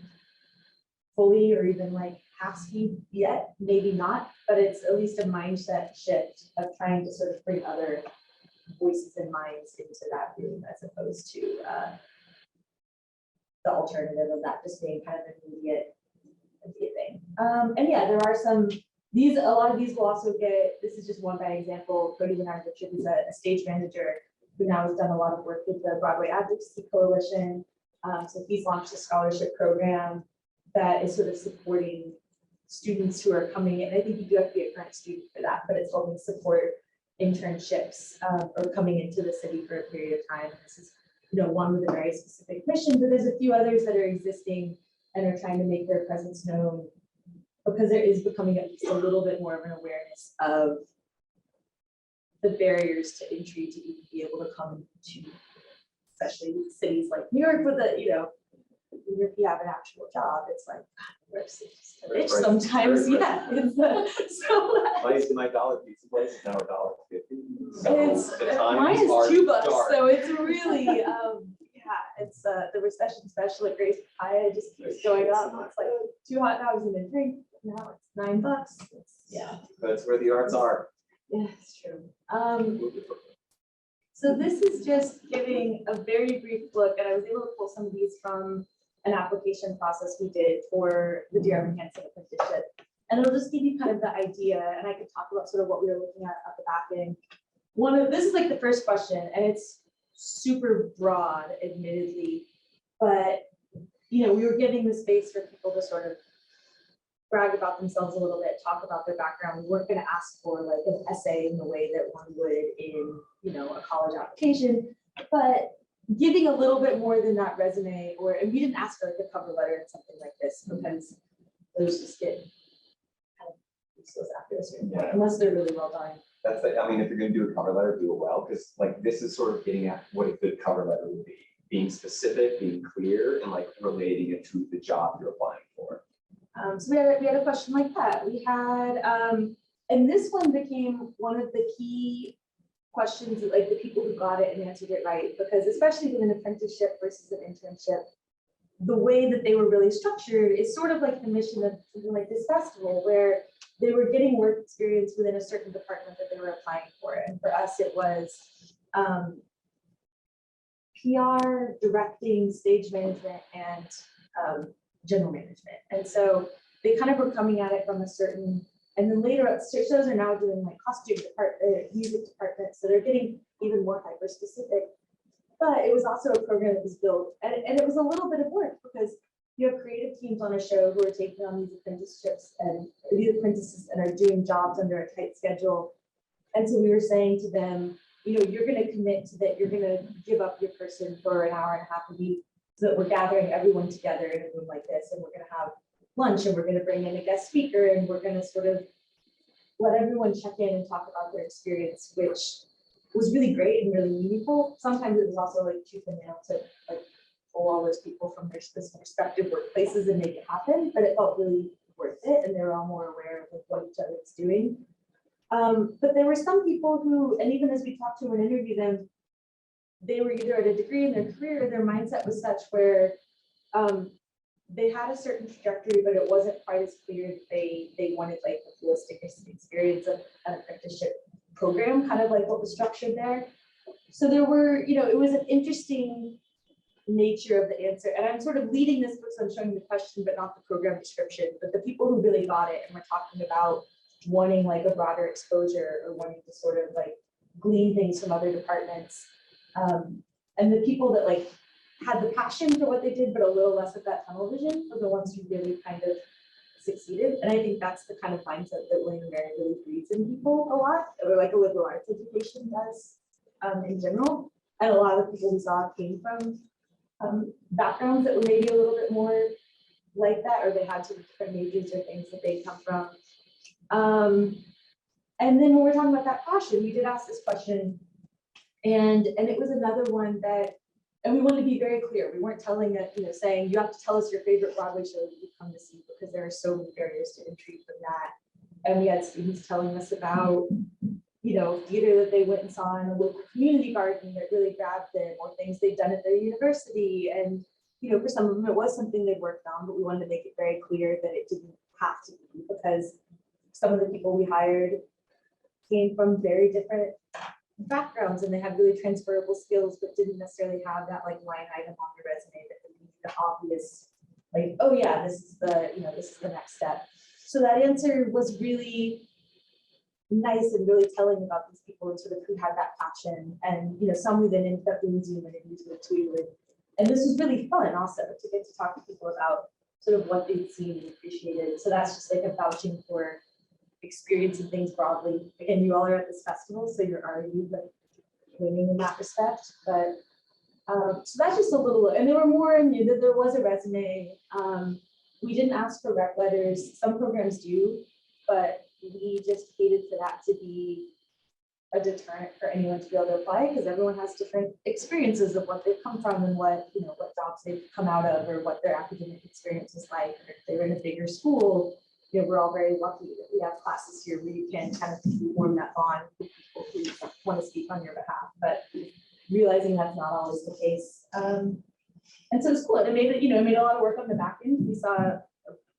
fully or even like half speed yet? Maybe not, but it's at least a mindset shift of trying to sort of bring other voices and minds into that room as opposed to the alternative of that just being kind of an immediate thing. And yeah, there are some, a lot of these will also get, this is just one bad example. Cody Bernard Richard is a stage manager who now has done a lot of work with the Broadway Advocacy Coalition. So he's launched a scholarship program that is sort of supporting students who are coming in. I think you do have to be a current student for that, but it's helping support internships or coming into the city for a period of time. This is, you know, one with a very specific mission, but there's a few others that are existing and are trying to make their presence known because there is becoming at least a little bit more of an awareness of the barriers to entry to even be able to come to, especially cities like New York with a, you know, even if you have an actual job, it's like, God, rich sometimes, yeah. It's, so Place in my dollar pizza place is now $1.50. So it's, the times mine is are $2, dark. so it's really, yeah, it's the recession special at Grace Paya just keeps going up. It's like too hot now, I was gonna drink, now it's $9. It's, yeah. That's where the arts are. Yeah, it's true. So this is just giving a very brief look, and I was able to pull some of these from an application process we did for the Dear Hansen apprenticeship. And it'll just give you kind of the idea, and I could talk about sort of what we were looking at the back end. This is like the first question, and it's super broad, admittedly, but you know, we were giving the space for people to sort of brag about themselves a little bit, talk about their background. We weren't going to ask for like an essay in the way that one would in, you know, a college application, but giving a little bit more than that resume, and we didn't ask for like a cover letter and something like this because those just get kind of useless after a certain point, unless they're really well done. That's the, I mean, if you're going to do a cover letter, do it well, because like this is sort of getting at what a good cover letter would be, being specific, being clear, and like relating it to the job you're applying for. So we had a question like that. We had, and this one became one of the key questions that like the people who got it and answered it right, because especially with an apprenticeship versus an internship, the way that they were really structured is sort of like the mission of something like this festival, where they were getting work experience within a certain department that they were applying for. And for us, it was PR, directing, stage management, and general management. And so they kind of were coming at it from a certain, and then later shows are now doing like costume department, music departments, so they're getting even more hyper specific. But it was also a program that was built, and it was a little bit of work because you have creative teams on a show who are taking on these apprenticeships and these apprentices and are doing jobs under a tight schedule. And so we were saying to them, you know, you're going to commit to that, you're going to give up your person for an hour and a half a week so that we're gathering everyone together in a room like this, and we're going to have lunch, and we're going to bring in a guest speaker, and we're going to sort of let everyone check in and talk about their experience, which was really great and really meaningful. Sometimes it was also like tooth and nail to like pull all those people from their respective workplaces and make it happen, but it felt really worth it, and they were all more aware of like, what each other was doing. But there were some people who, and even as we talked to them and interviewed them, they were either at a degree in their career, or their mindset was such where they had a certain trajectory, but it wasn't quite as clear that they wanted like the holistic experience of an apprenticeship program, kind of like what was structured there. So there were, you know, it was an interesting nature of the answer. And I'm sort of leading this book, so I'm showing the question, but not the program description. But the people who really got it and were talking about wanting like a broader exposure or wanting to sort of like glean things from other departments. And the people that like had the passion for what they did, but a little less of that tunnel vision were the ones who really kind of succeeded. And I think that's the kind of mindset that William & Mary really breeds in people a lot, or like a liberal arts education does in general. And a lot of the people we saw came from backgrounds that were maybe a little bit more like that, or they had sort of different majors or things that they come from. And then when we're talking about that passion, we did ask this question, and it was another one that, and we wanted to be very clear. We weren't telling it, you know, saying you have to tell us your favorite Broadway show that you come to see, because there are so many barriers to entry from that. And we had students telling us about, you know, theater that they went and saw in a local community garden that really grabbed them, or things they'd done at their university. And, you know, for some of them, it was something they'd worked on, but we wanted to make it very clear that it didn't have to be, because some of the people we hired came from very different backgrounds, and they had really transferable skills, but didn't necessarily have that like line item on the resume that would be the obvious, like, oh yeah, this is the, you know, this is the next step. So that answer was really nice and really telling about these people and sort of who had that passion. And, you know, some who then ended up doing Zoom interviews with too. And this was really fun also to get to talk to people about sort of what they'd seen and appreciated. So that's just like a vouching for experiencing things broadly. Again, you all are at this festival, so you're already like winning in that respect. But so that's just a little, and there were more, and there was a resume. We didn't ask for rec letters. Some programs do, but we just hated for that to be a deterrent for anyone to be able to apply, because everyone has different experiences of what they've come from and what, you know, what jobs they've come out of, or what their academic experience is like. Or if they're in a bigger school, you know, we're all very lucky that we have classes here where you can kind of form that bond with people who want to speak on your behalf, but realizing that's not always the case. And so it's cool. It made it, you know, it made a lot of work on the back end. We saw a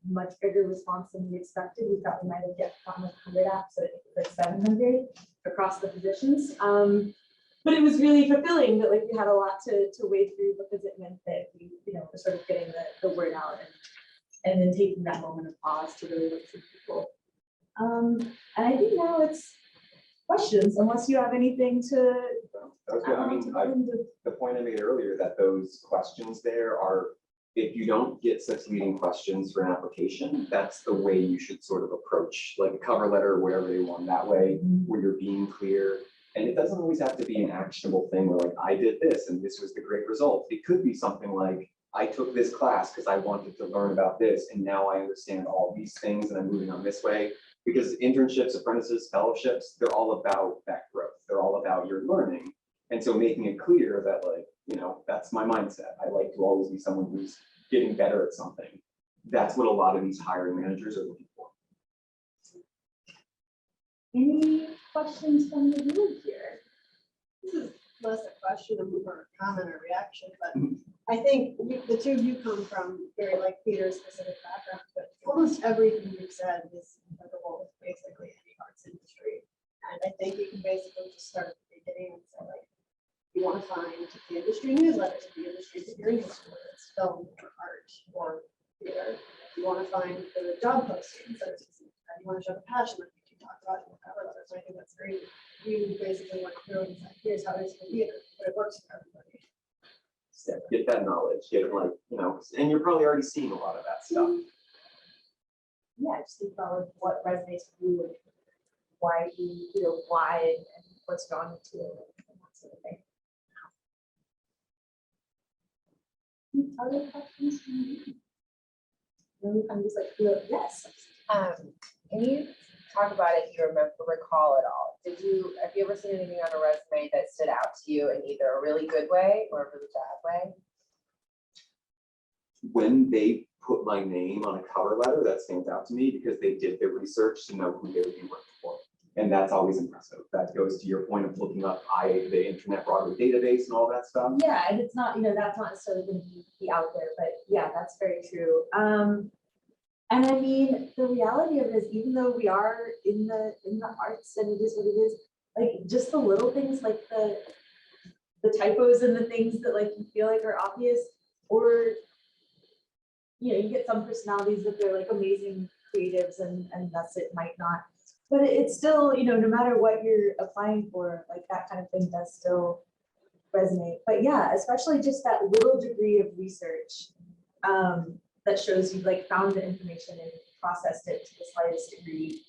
much bigger response than we expected. We thought we might have gotten 100 apps, so I think it was like 700 across the positions. But it was really fulfilling that like we had a lot to wade through, because it meant that we, you know, were sort of getting the word out, and then taking that moment of pause to really look through people. And I think now it's questions, unless you have anything to. That was good. I mean, the point I made earlier, that those questions there are, if you don't get such leading questions for an application, that's the way you should sort of approach like a cover letter or wherever you want, that way where you're being clear. And it doesn't always have to be an actionable thing where like, I did this and this was the great result. It could be something like, I took this class because I wanted to learn about this, and now I understand all these things and I'm moving on this way. Because internships, apprentices, fellowships, they're all about that growth. They're all about your learning. And so making it clear that like, you know, that's my mindset. I like to always be someone who's getting better at something. That's what a lot of these hiring managers are looking for. Any questions from the room here? This is less a question and more a comment or reaction, but I think the two of you come from very like theater specific backgrounds, but almost everything you've said is applicable with basically any arts industry. And I think you can basically just start at the beginning and say like, you want to find the industry industry newsletters to the industries that you're interested in, whether it's film or art or theater. You want to find the job postings, so you want to show the passion that you talk about in the cover letter. So I think that's great. You basically went through and said, here's how it is for theater, but it works for everybody. So get that knowledge, get like, and you're probably already seeing a lot of that stuff. Yeah, just think about like, what resonates with you and why why and what's drawn you to it and that sort of thing. Other questions from you? Then I'm just like, yes. Can you talk about if you recall at all? Have you ever seen anything on a resume that stood out to you in either a really good way or a really bad way? When they put my name on a cover letter, that stands out to me because they did their research to know who they would be working for. And that's always impressive. That goes to your point of looking up the Internet Broadway database and all that stuff. Yeah, and it's not, that's not necessarily going to be out there, but yeah, that's very true. And I mean, the reality of it is, even though we are in the arts and it is what it is, like just the little things like the typos and the things that like you feel like are obvious, or you get some personalities that they're like amazing creatives and that's it might not. But it's still, no matter what you're applying for, like that kind of thing does still resonate. But yeah, especially just that little degree of research that shows you've like found the information and processed it to the slightest degree.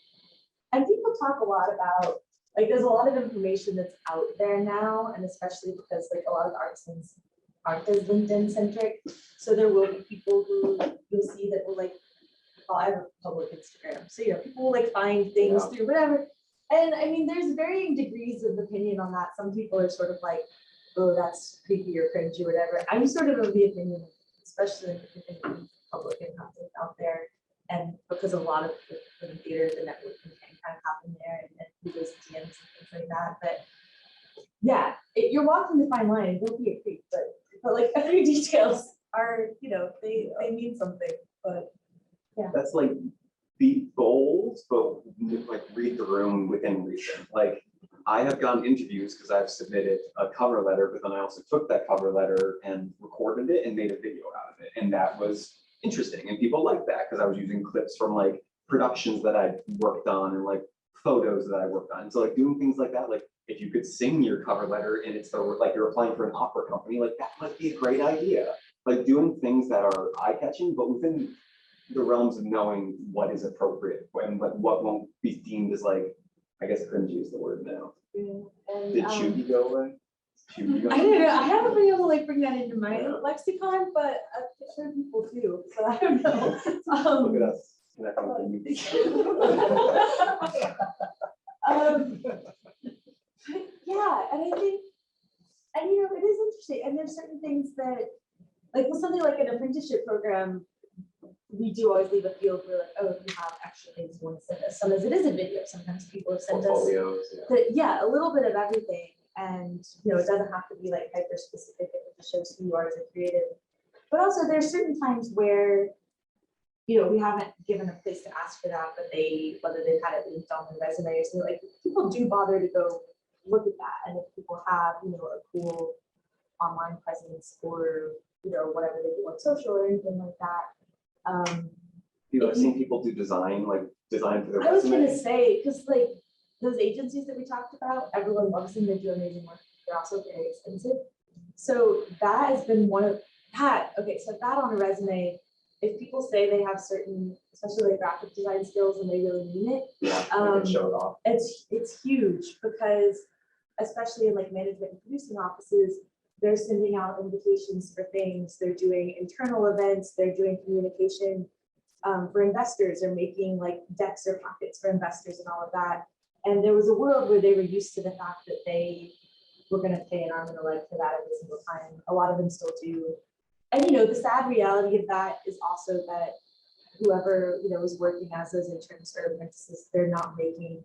And people talk a lot about, like there's a lot of information that's out there now, and especially because like a lot of arts things aren't as LinkedIn centric. So there will be people who you'll see that will like, well, I have a public Instagram. So, people will like find things through whatever. And I mean, there's varying degrees of opinion on that. Some people are sort of like, oh, that's creepy or cringy or whatever. I'm sort of the opinion, especially if you think public and content out there. And because a lot of the theater, the networking can kind of happen there and through those DMs and things like that. But yeah, you're walking the fine line. Don't be a creep, but like every details are, they mean something. But yeah, That's like the goals, but like read the room within reason. Like I have gotten interviews because I've submitted a cover letter, but then I also took that cover letter and recorded it and made a video out of it. And that was interesting. And people liked that because I was using clips from like productions that I worked on and like photos that I worked on. So like doing things like that, like if you could sing your cover letter and it's like you're applying for an opera company, like that might be a great idea. Like doing things that are eye-catching, but within the realms of knowing what is appropriate and what won't be deemed as like, I guess cringy is the word now. and Did Chugi go away? Chugi go I don't know. I haven't been able to like bring that into my lexicon, but I'm sure people do. So I don't know. Look at us. Yeah, and I think, and it is interesting. And there's certain things that, like with something like an apprenticeship program, we do always leave a field where like, oh, if you have extra things you want to send us. Sometimes it is a video. Sometimes people have sent us a little bit of everything. And it doesn't have to be like hyper specific. It just shows who you are as a creative. But also there's certain times where we haven't given a place to ask for that, but whether they've had it linked on the resume or something, like people do bother to go look at that. And if people have, a cool online presence or, whatever they do on social or anything like that. I've seen people do design for their I was resume. gonna say, because like those agencies that we talked about, everyone loves them, they do amazing work. They're also very expensive. So that has been one of that. Okay, so that on a resume, if people say they have certain, especially like graphic design skills and they really mean it, Yeah, they can show it off. it's huge because especially in like management and producing offices, they're sending out invitations for things, they're doing internal events, they're doing communication for investors, they're making like decks or pockets for investors and all of that. And there was a world where they were used to the fact that they were going to pay an arm and a leg for that every single time. A lot of them still do. And the sad reality of that is also that whoever is working as those interns or apprentices, they're not making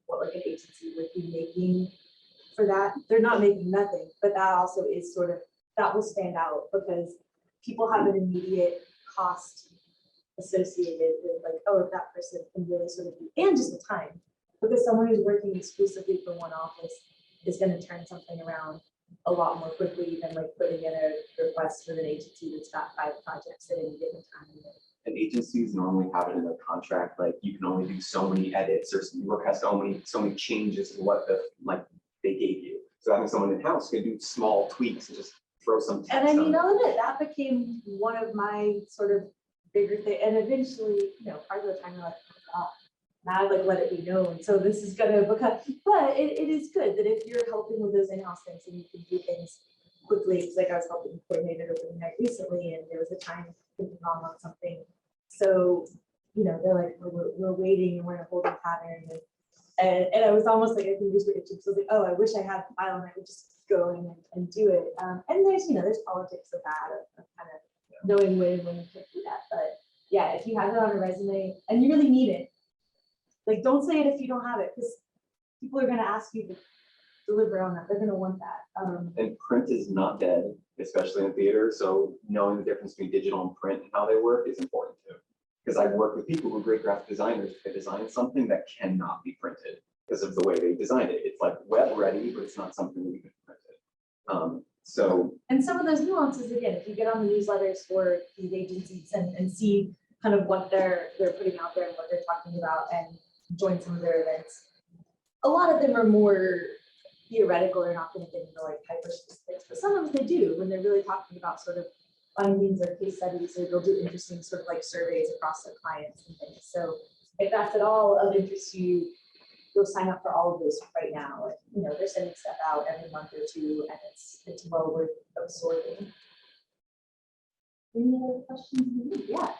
what like an agency would be making for that. They're not making nothing, but that also is sort of, that will stand out because people have an immediate cost associated with like, oh, if that person can really sort of be, and just the time, because someone who's working exclusively for one office is going to turn something around a lot more quickly than like putting in a request with an agency that's got 5 projects at any given time. And agencies normally have it in their contract, like you can only do so many edits or you request so many changes to what they gave you. So having someone in-house can do small tweaks and just throw some text And I mean, on it. all of it, that became one of my sort of bigger thing. And eventually, part of the time you're like, oh, now I like let it be known. So this is gonna become, but it is good that if you're helping with those in-house things and you can do things quickly, it's like I was helping coordinate it opening night recently, and there was a time thinking on something. So, they're like, we're waiting and we're in a holding pattern. And I was almost like, I think just itching. So I was like, oh, I wish I had the file and I would just go in and do it. And there's politics of that, of kind of knowing when you can do that. But yeah, if you have it on a resume and you really need it, like don't say it if you don't have it, because people are gonna ask you to deliver on that. They're gonna want that. And print is not dead, especially in theater. So knowing the difference between digital and print and how they work is important too. Because I've worked with people who are great graphic designers. They design something that cannot be printed because of the way they designed it. It's like web ready, but it's not something that we can print it. And some of those nuances, again, if you get on the newsletters for these agencies and see kind of what they're putting out there and what they're talking about and join some of their events, a lot of them are more theoretical. They're not going to get into like hyper specifics, but some of them they do when they're really talking about sort of findings or case studies, or they'll do interesting sort of like surveys across their clients and things. So if that's at all of interest to you, go sign up for all of those right now. They're sending stuff out every month or two, and it's well worth absorbing. Any other questions? Yeah.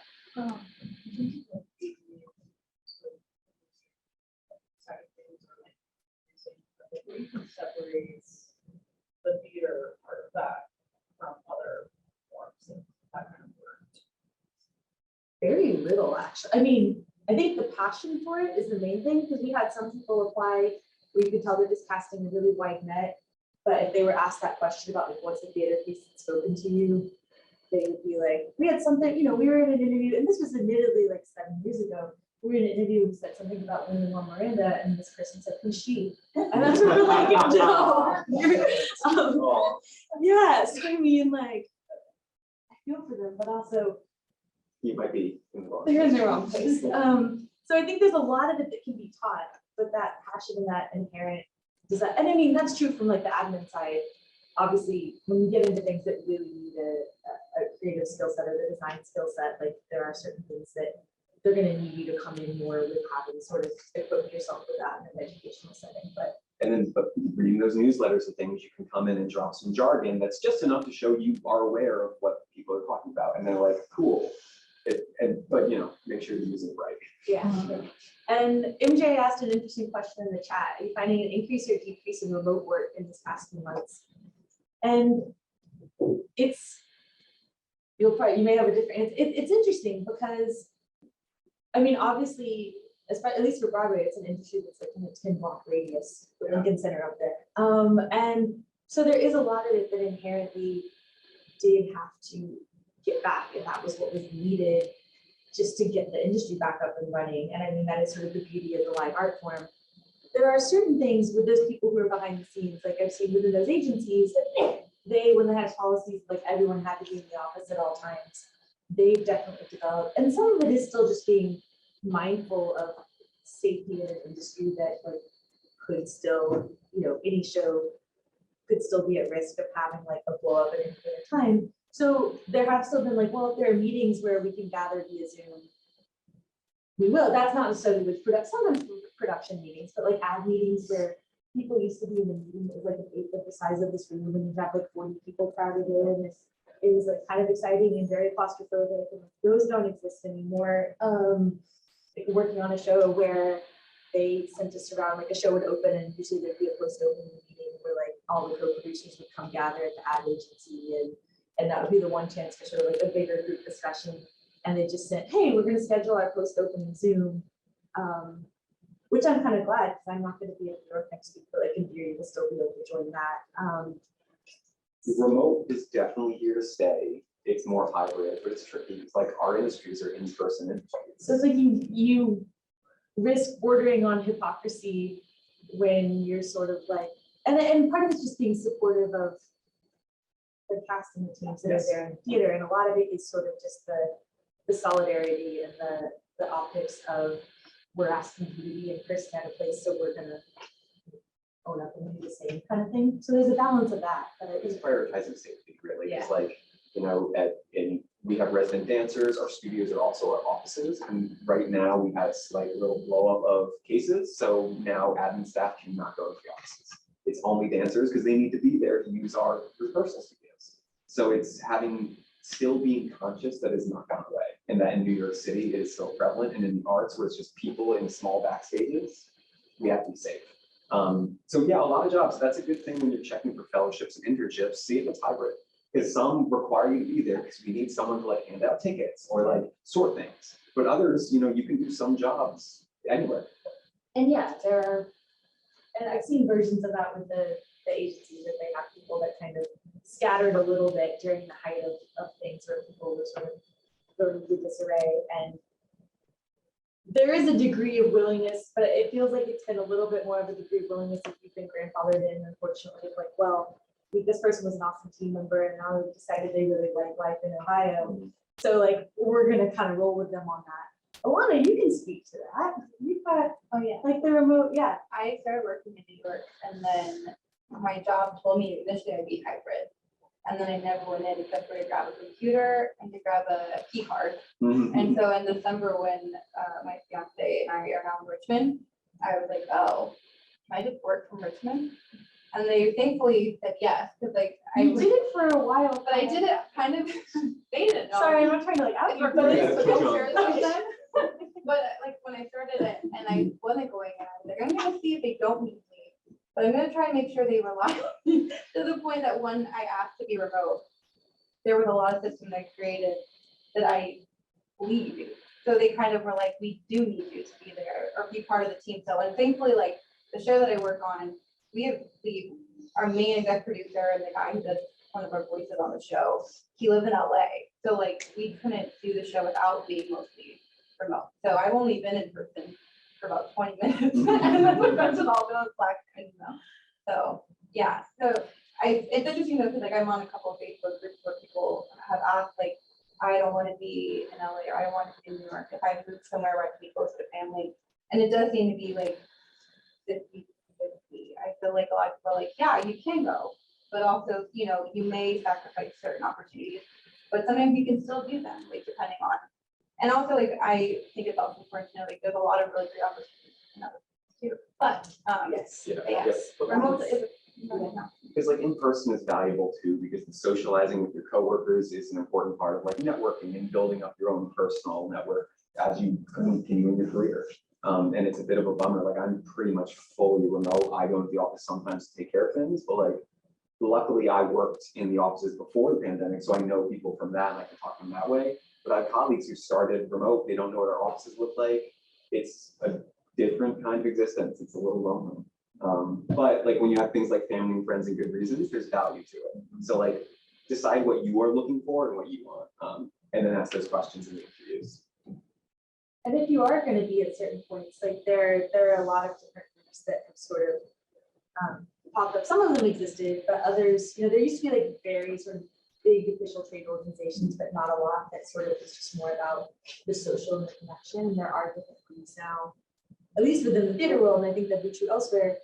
Separates the theater part of that from other forms of that kind of work. Very little, actually. I mean, I think the passion for it is the main thing, because we had some people apply where you could tell they're just casting a really wide net. But if they were asked that question about like, what's a theater piece that's spoken to you, they would be like, we had something, we were in an interview, and this was admittedly like 7 years ago. We were in an interview and said something about Lin-Manuel Miranda, and this person said, who's she? And that's what we're like, no. Yeah, so I mean, like, I feel for them, but also you might be in the wrong. they're in the wrong place. So I think there's a lot of it that can be taught, but that passion and that inherent desire, and I mean, that's true from like the admin side. Obviously, when you get into things that really need a creative skill set or the design skill set, like there are certain things that they're going to need you to come in more with having sort of equip yourself with that in an educational setting. But reading those newsletters and things, you can come in and drop some jargon that's just enough to show you are aware of what people are talking about, and they're like, cool. But make sure you use it right. yeah. And MJ asked an interesting question in the chat. Are you finding an increase or decrease in remote work in this past few months? And you may have a different, it's interesting because, I mean, obviously, at least for Broadway, it's an industry that's like in a 10-block radius, with Lincoln Center up there. And so there is a lot of it that inherently did have to get back, and that was what was needed just to get the industry back up and running. And I mean, that is sort of the beauty of the live art form. There are certain things with those people who are behind the scenes, like I've seen within those agencies, when they had policies, like everyone had to be in the office at all times, they've definitely developed. And some of it is still just being mindful of safety in an industry that like could still, any show could still be at risk of having like a blow up at any given time. So there have still been like, well, if there are meetings where we can gather via Zoom, we will. That's not necessarily with sometimes production meetings, but like ad meetings where people used to be in the meeting, it was like an eighth of the size of this room, and you have like 40 people crowded in. It was like kind of exciting and very claustrophobic. And those don't exist anymore. Like working on a show where they sent us around, like a show would open and usually there'd be a post-opening meeting where like all the co-producers would come gather at the ad agency, and that would be the one chance for sort of like a bigger group discussion. And they just said, hey, we're going to schedule our post-opening Zoom, which I'm kind of glad because I'm not going to be in New York next week, but like in theory, we'll still be able to join that. Remote is definitely here to stay. It's more hybrid, but it's tricky. It's like our industries are in-person industries. So it's like you risk bordering on hypocrisy when you're sort of like and part of it's just being supportive of the cast and the teams that are Yes. there in the theater, and a lot of it is sort of just the solidarity and the optics of we're asking you to be in person at a place, so we're gonna own up and do the same kind of thing. So there's a balance of that, but It's prioritizing safety, really. Yeah. It's like, we have resident dancers, our studios are also our offices. And right now, we've had a slight little blow up of cases. So now admin staff cannot go to the offices. It's only dancers because they need to be there to use our rehearsal studios. So it's still being conscious that it's not gone away. And that in New York City, it is still prevalent. And in the arts, where it's just people in small backstages, we have to be safe. So yeah, a lot of jobs, that's a good thing when you're checking for fellowships and internships, see if it's hybrid. Because some require you to be there because we need someone to like hand out tickets or like sort things. But others, you can do some jobs anywhere. and yeah, and I've seen versions of that with the agencies, that they have people that kind of scattered a little bit during the height of things where people were sort of going through disarray. And there is a degree of willingness, but it feels like it's been a little bit more of a degree of willingness if you've been grandfathered in, unfortunately, like, well, this person was an awesome team member and now they've decided they really like life in Ohio. So like, we're gonna kind of roll with them on that. Alana, you can speak to that. You've got Oh, yeah. like the remote, yeah. I started working in New York and then my job told me initially I'd be hybrid. And then I never went in except for to grab a computer and to grab a key card. And so in December, when my fiance and I are now in Richmond, I was like, oh, can I just work from Richmond? And they thankfully said yes, because like You did it for a while. but I did it kind of, they didn't know. Sorry, I'm not trying to like out you, But but Yeah, it's keep going. But like when I started it and I wasn't going in, I was like, I'm gonna see if they don't need me. But I'm gonna try and make sure they rely on me to the point that when I asked to be remote, there was a lot of systems I created that I believed in. So they kind of were like, we do need you to be there or be part of the team. So and thankfully, like the show that I work on, we have our main exec producer and the guy who does one of our voices on the show, he lives in LA. So like we couldn't do the show without being mostly remote. So I've only been in person for about 20 minutes. And then the rest has all been on Slack and email. So yeah, so it's interesting though, because like I'm on a couple of Facebook groups where people have asked like, I don't want to be in LA or I don't want to be in New York. If I move somewhere where I can be closer to family. And it does seem to be like 50-50. I feel like a lot of people are like, yeah, you can go, but also, you may sacrifice certain opportunities, but sometimes you can still do them, like depending on. And also, like, I think it's also important to know, like, there's a lot of really great opportunities in other too. But yes. yes, remote is Because like in person is valuable too, because the socializing with your coworkers is an important part of like networking and building up your own personal network as you continue in your career. And it's a bit of a bummer. Like I'm pretty much fully remote. I go into the office sometimes to take care of things, but like luckily I worked in the offices before the pandemic, so I know people from that and I can talk to them that way. But I have colleagues who started remote. They don't know what our offices look like. It's a different kind of existence. It's a little lonely. But like when you have things like family and friends and good reasons, there's value to it. So like decide what you are looking for and what you want, and then ask those questions in the interviews. And if you are going to be at certain points, like there are a lot of different groups that have sort of popped up. Some of them existed, but others, there used to be like very sort of big official trade organizations, but not a lot that sort of is just more about the social and the connection. And there are different groups now, at least within the theater world, and I think that'd be true elsewhere,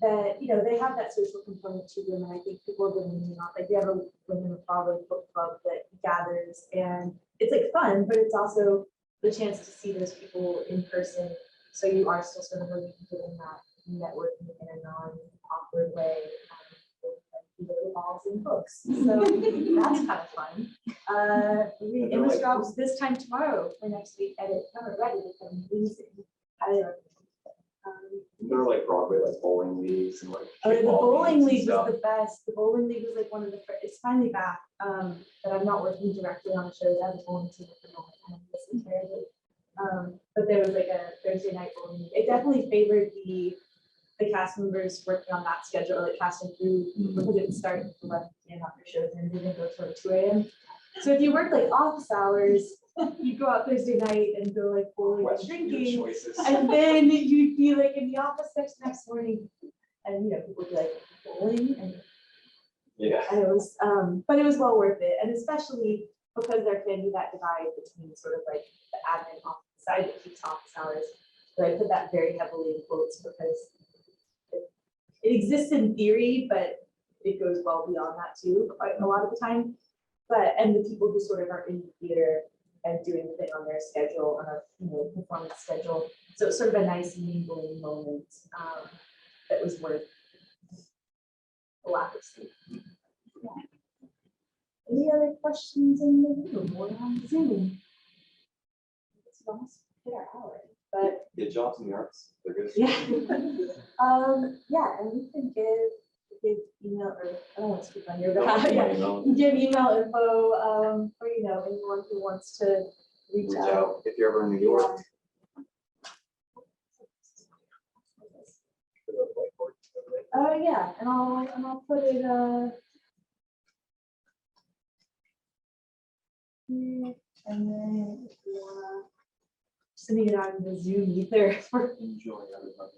that, they have that social component to them. And I think people have been leaning on, like we have a Women of Broadway book club that gathers, and it's like fun, but it's also the chance to see those people in person. So you are still sort of really doing that networking in a non-awkward way. With balls and books. So that's kind of fun. Image drops this time tomorrow for next week. Edit, never ready to come losing. There are like Broadway, like bowling leagues and like. Oh, the kickball bowling leagues and league was stuff. the best. The bowling league was like one of the first, it's finally back. But I'm not working directly on the shows. I have a bowling team at the moment. I listen terribly. But there was like a Thursday night bowling league. It definitely favored the cast members working on that schedule, like cast and crew, because it started at 11 p.m. after shows and didn't go till 2 a.m. So if you work like office hours, you go out Thursday night and go like bowling and Question your drinking. choices. And then you'd be like in the office next morning, and people would be like, rolling and Yeah. and it was, but it was well worth it, and especially because there can be that divide between sort of like the admin office side that keeps office hours. But I put that very heavily in quotes because it exists in theory, but it goes well beyond that too, quite a lot of the time. But, and the people who sort of are in the theater and doing the thing on their schedule, on a, you know, performance schedule. So it's sort of a nice mingling moment that was worth a lot of sleep. Yeah. Any other questions in the room or on Zoom? It's almost hit our hour, but Get jobs in the arts. They're good. yeah. Yeah, and we can give email, or I don't want to speak on your behalf. Yeah, give email info for, you know, anyone who wants to reach Reach out. out if you're ever in New York. Yeah, and I'll put it here, and then if you wanna sending it on the Zoom ether for Enjoy everybody.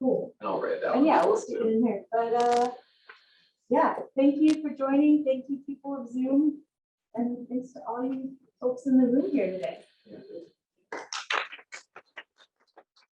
cool. And I'll write it down. And yeah, we'll stick it in here, but yeah, thank you for joining. Thank you, people of Zoom. And thanks to all you folks in the room here today. Yeah.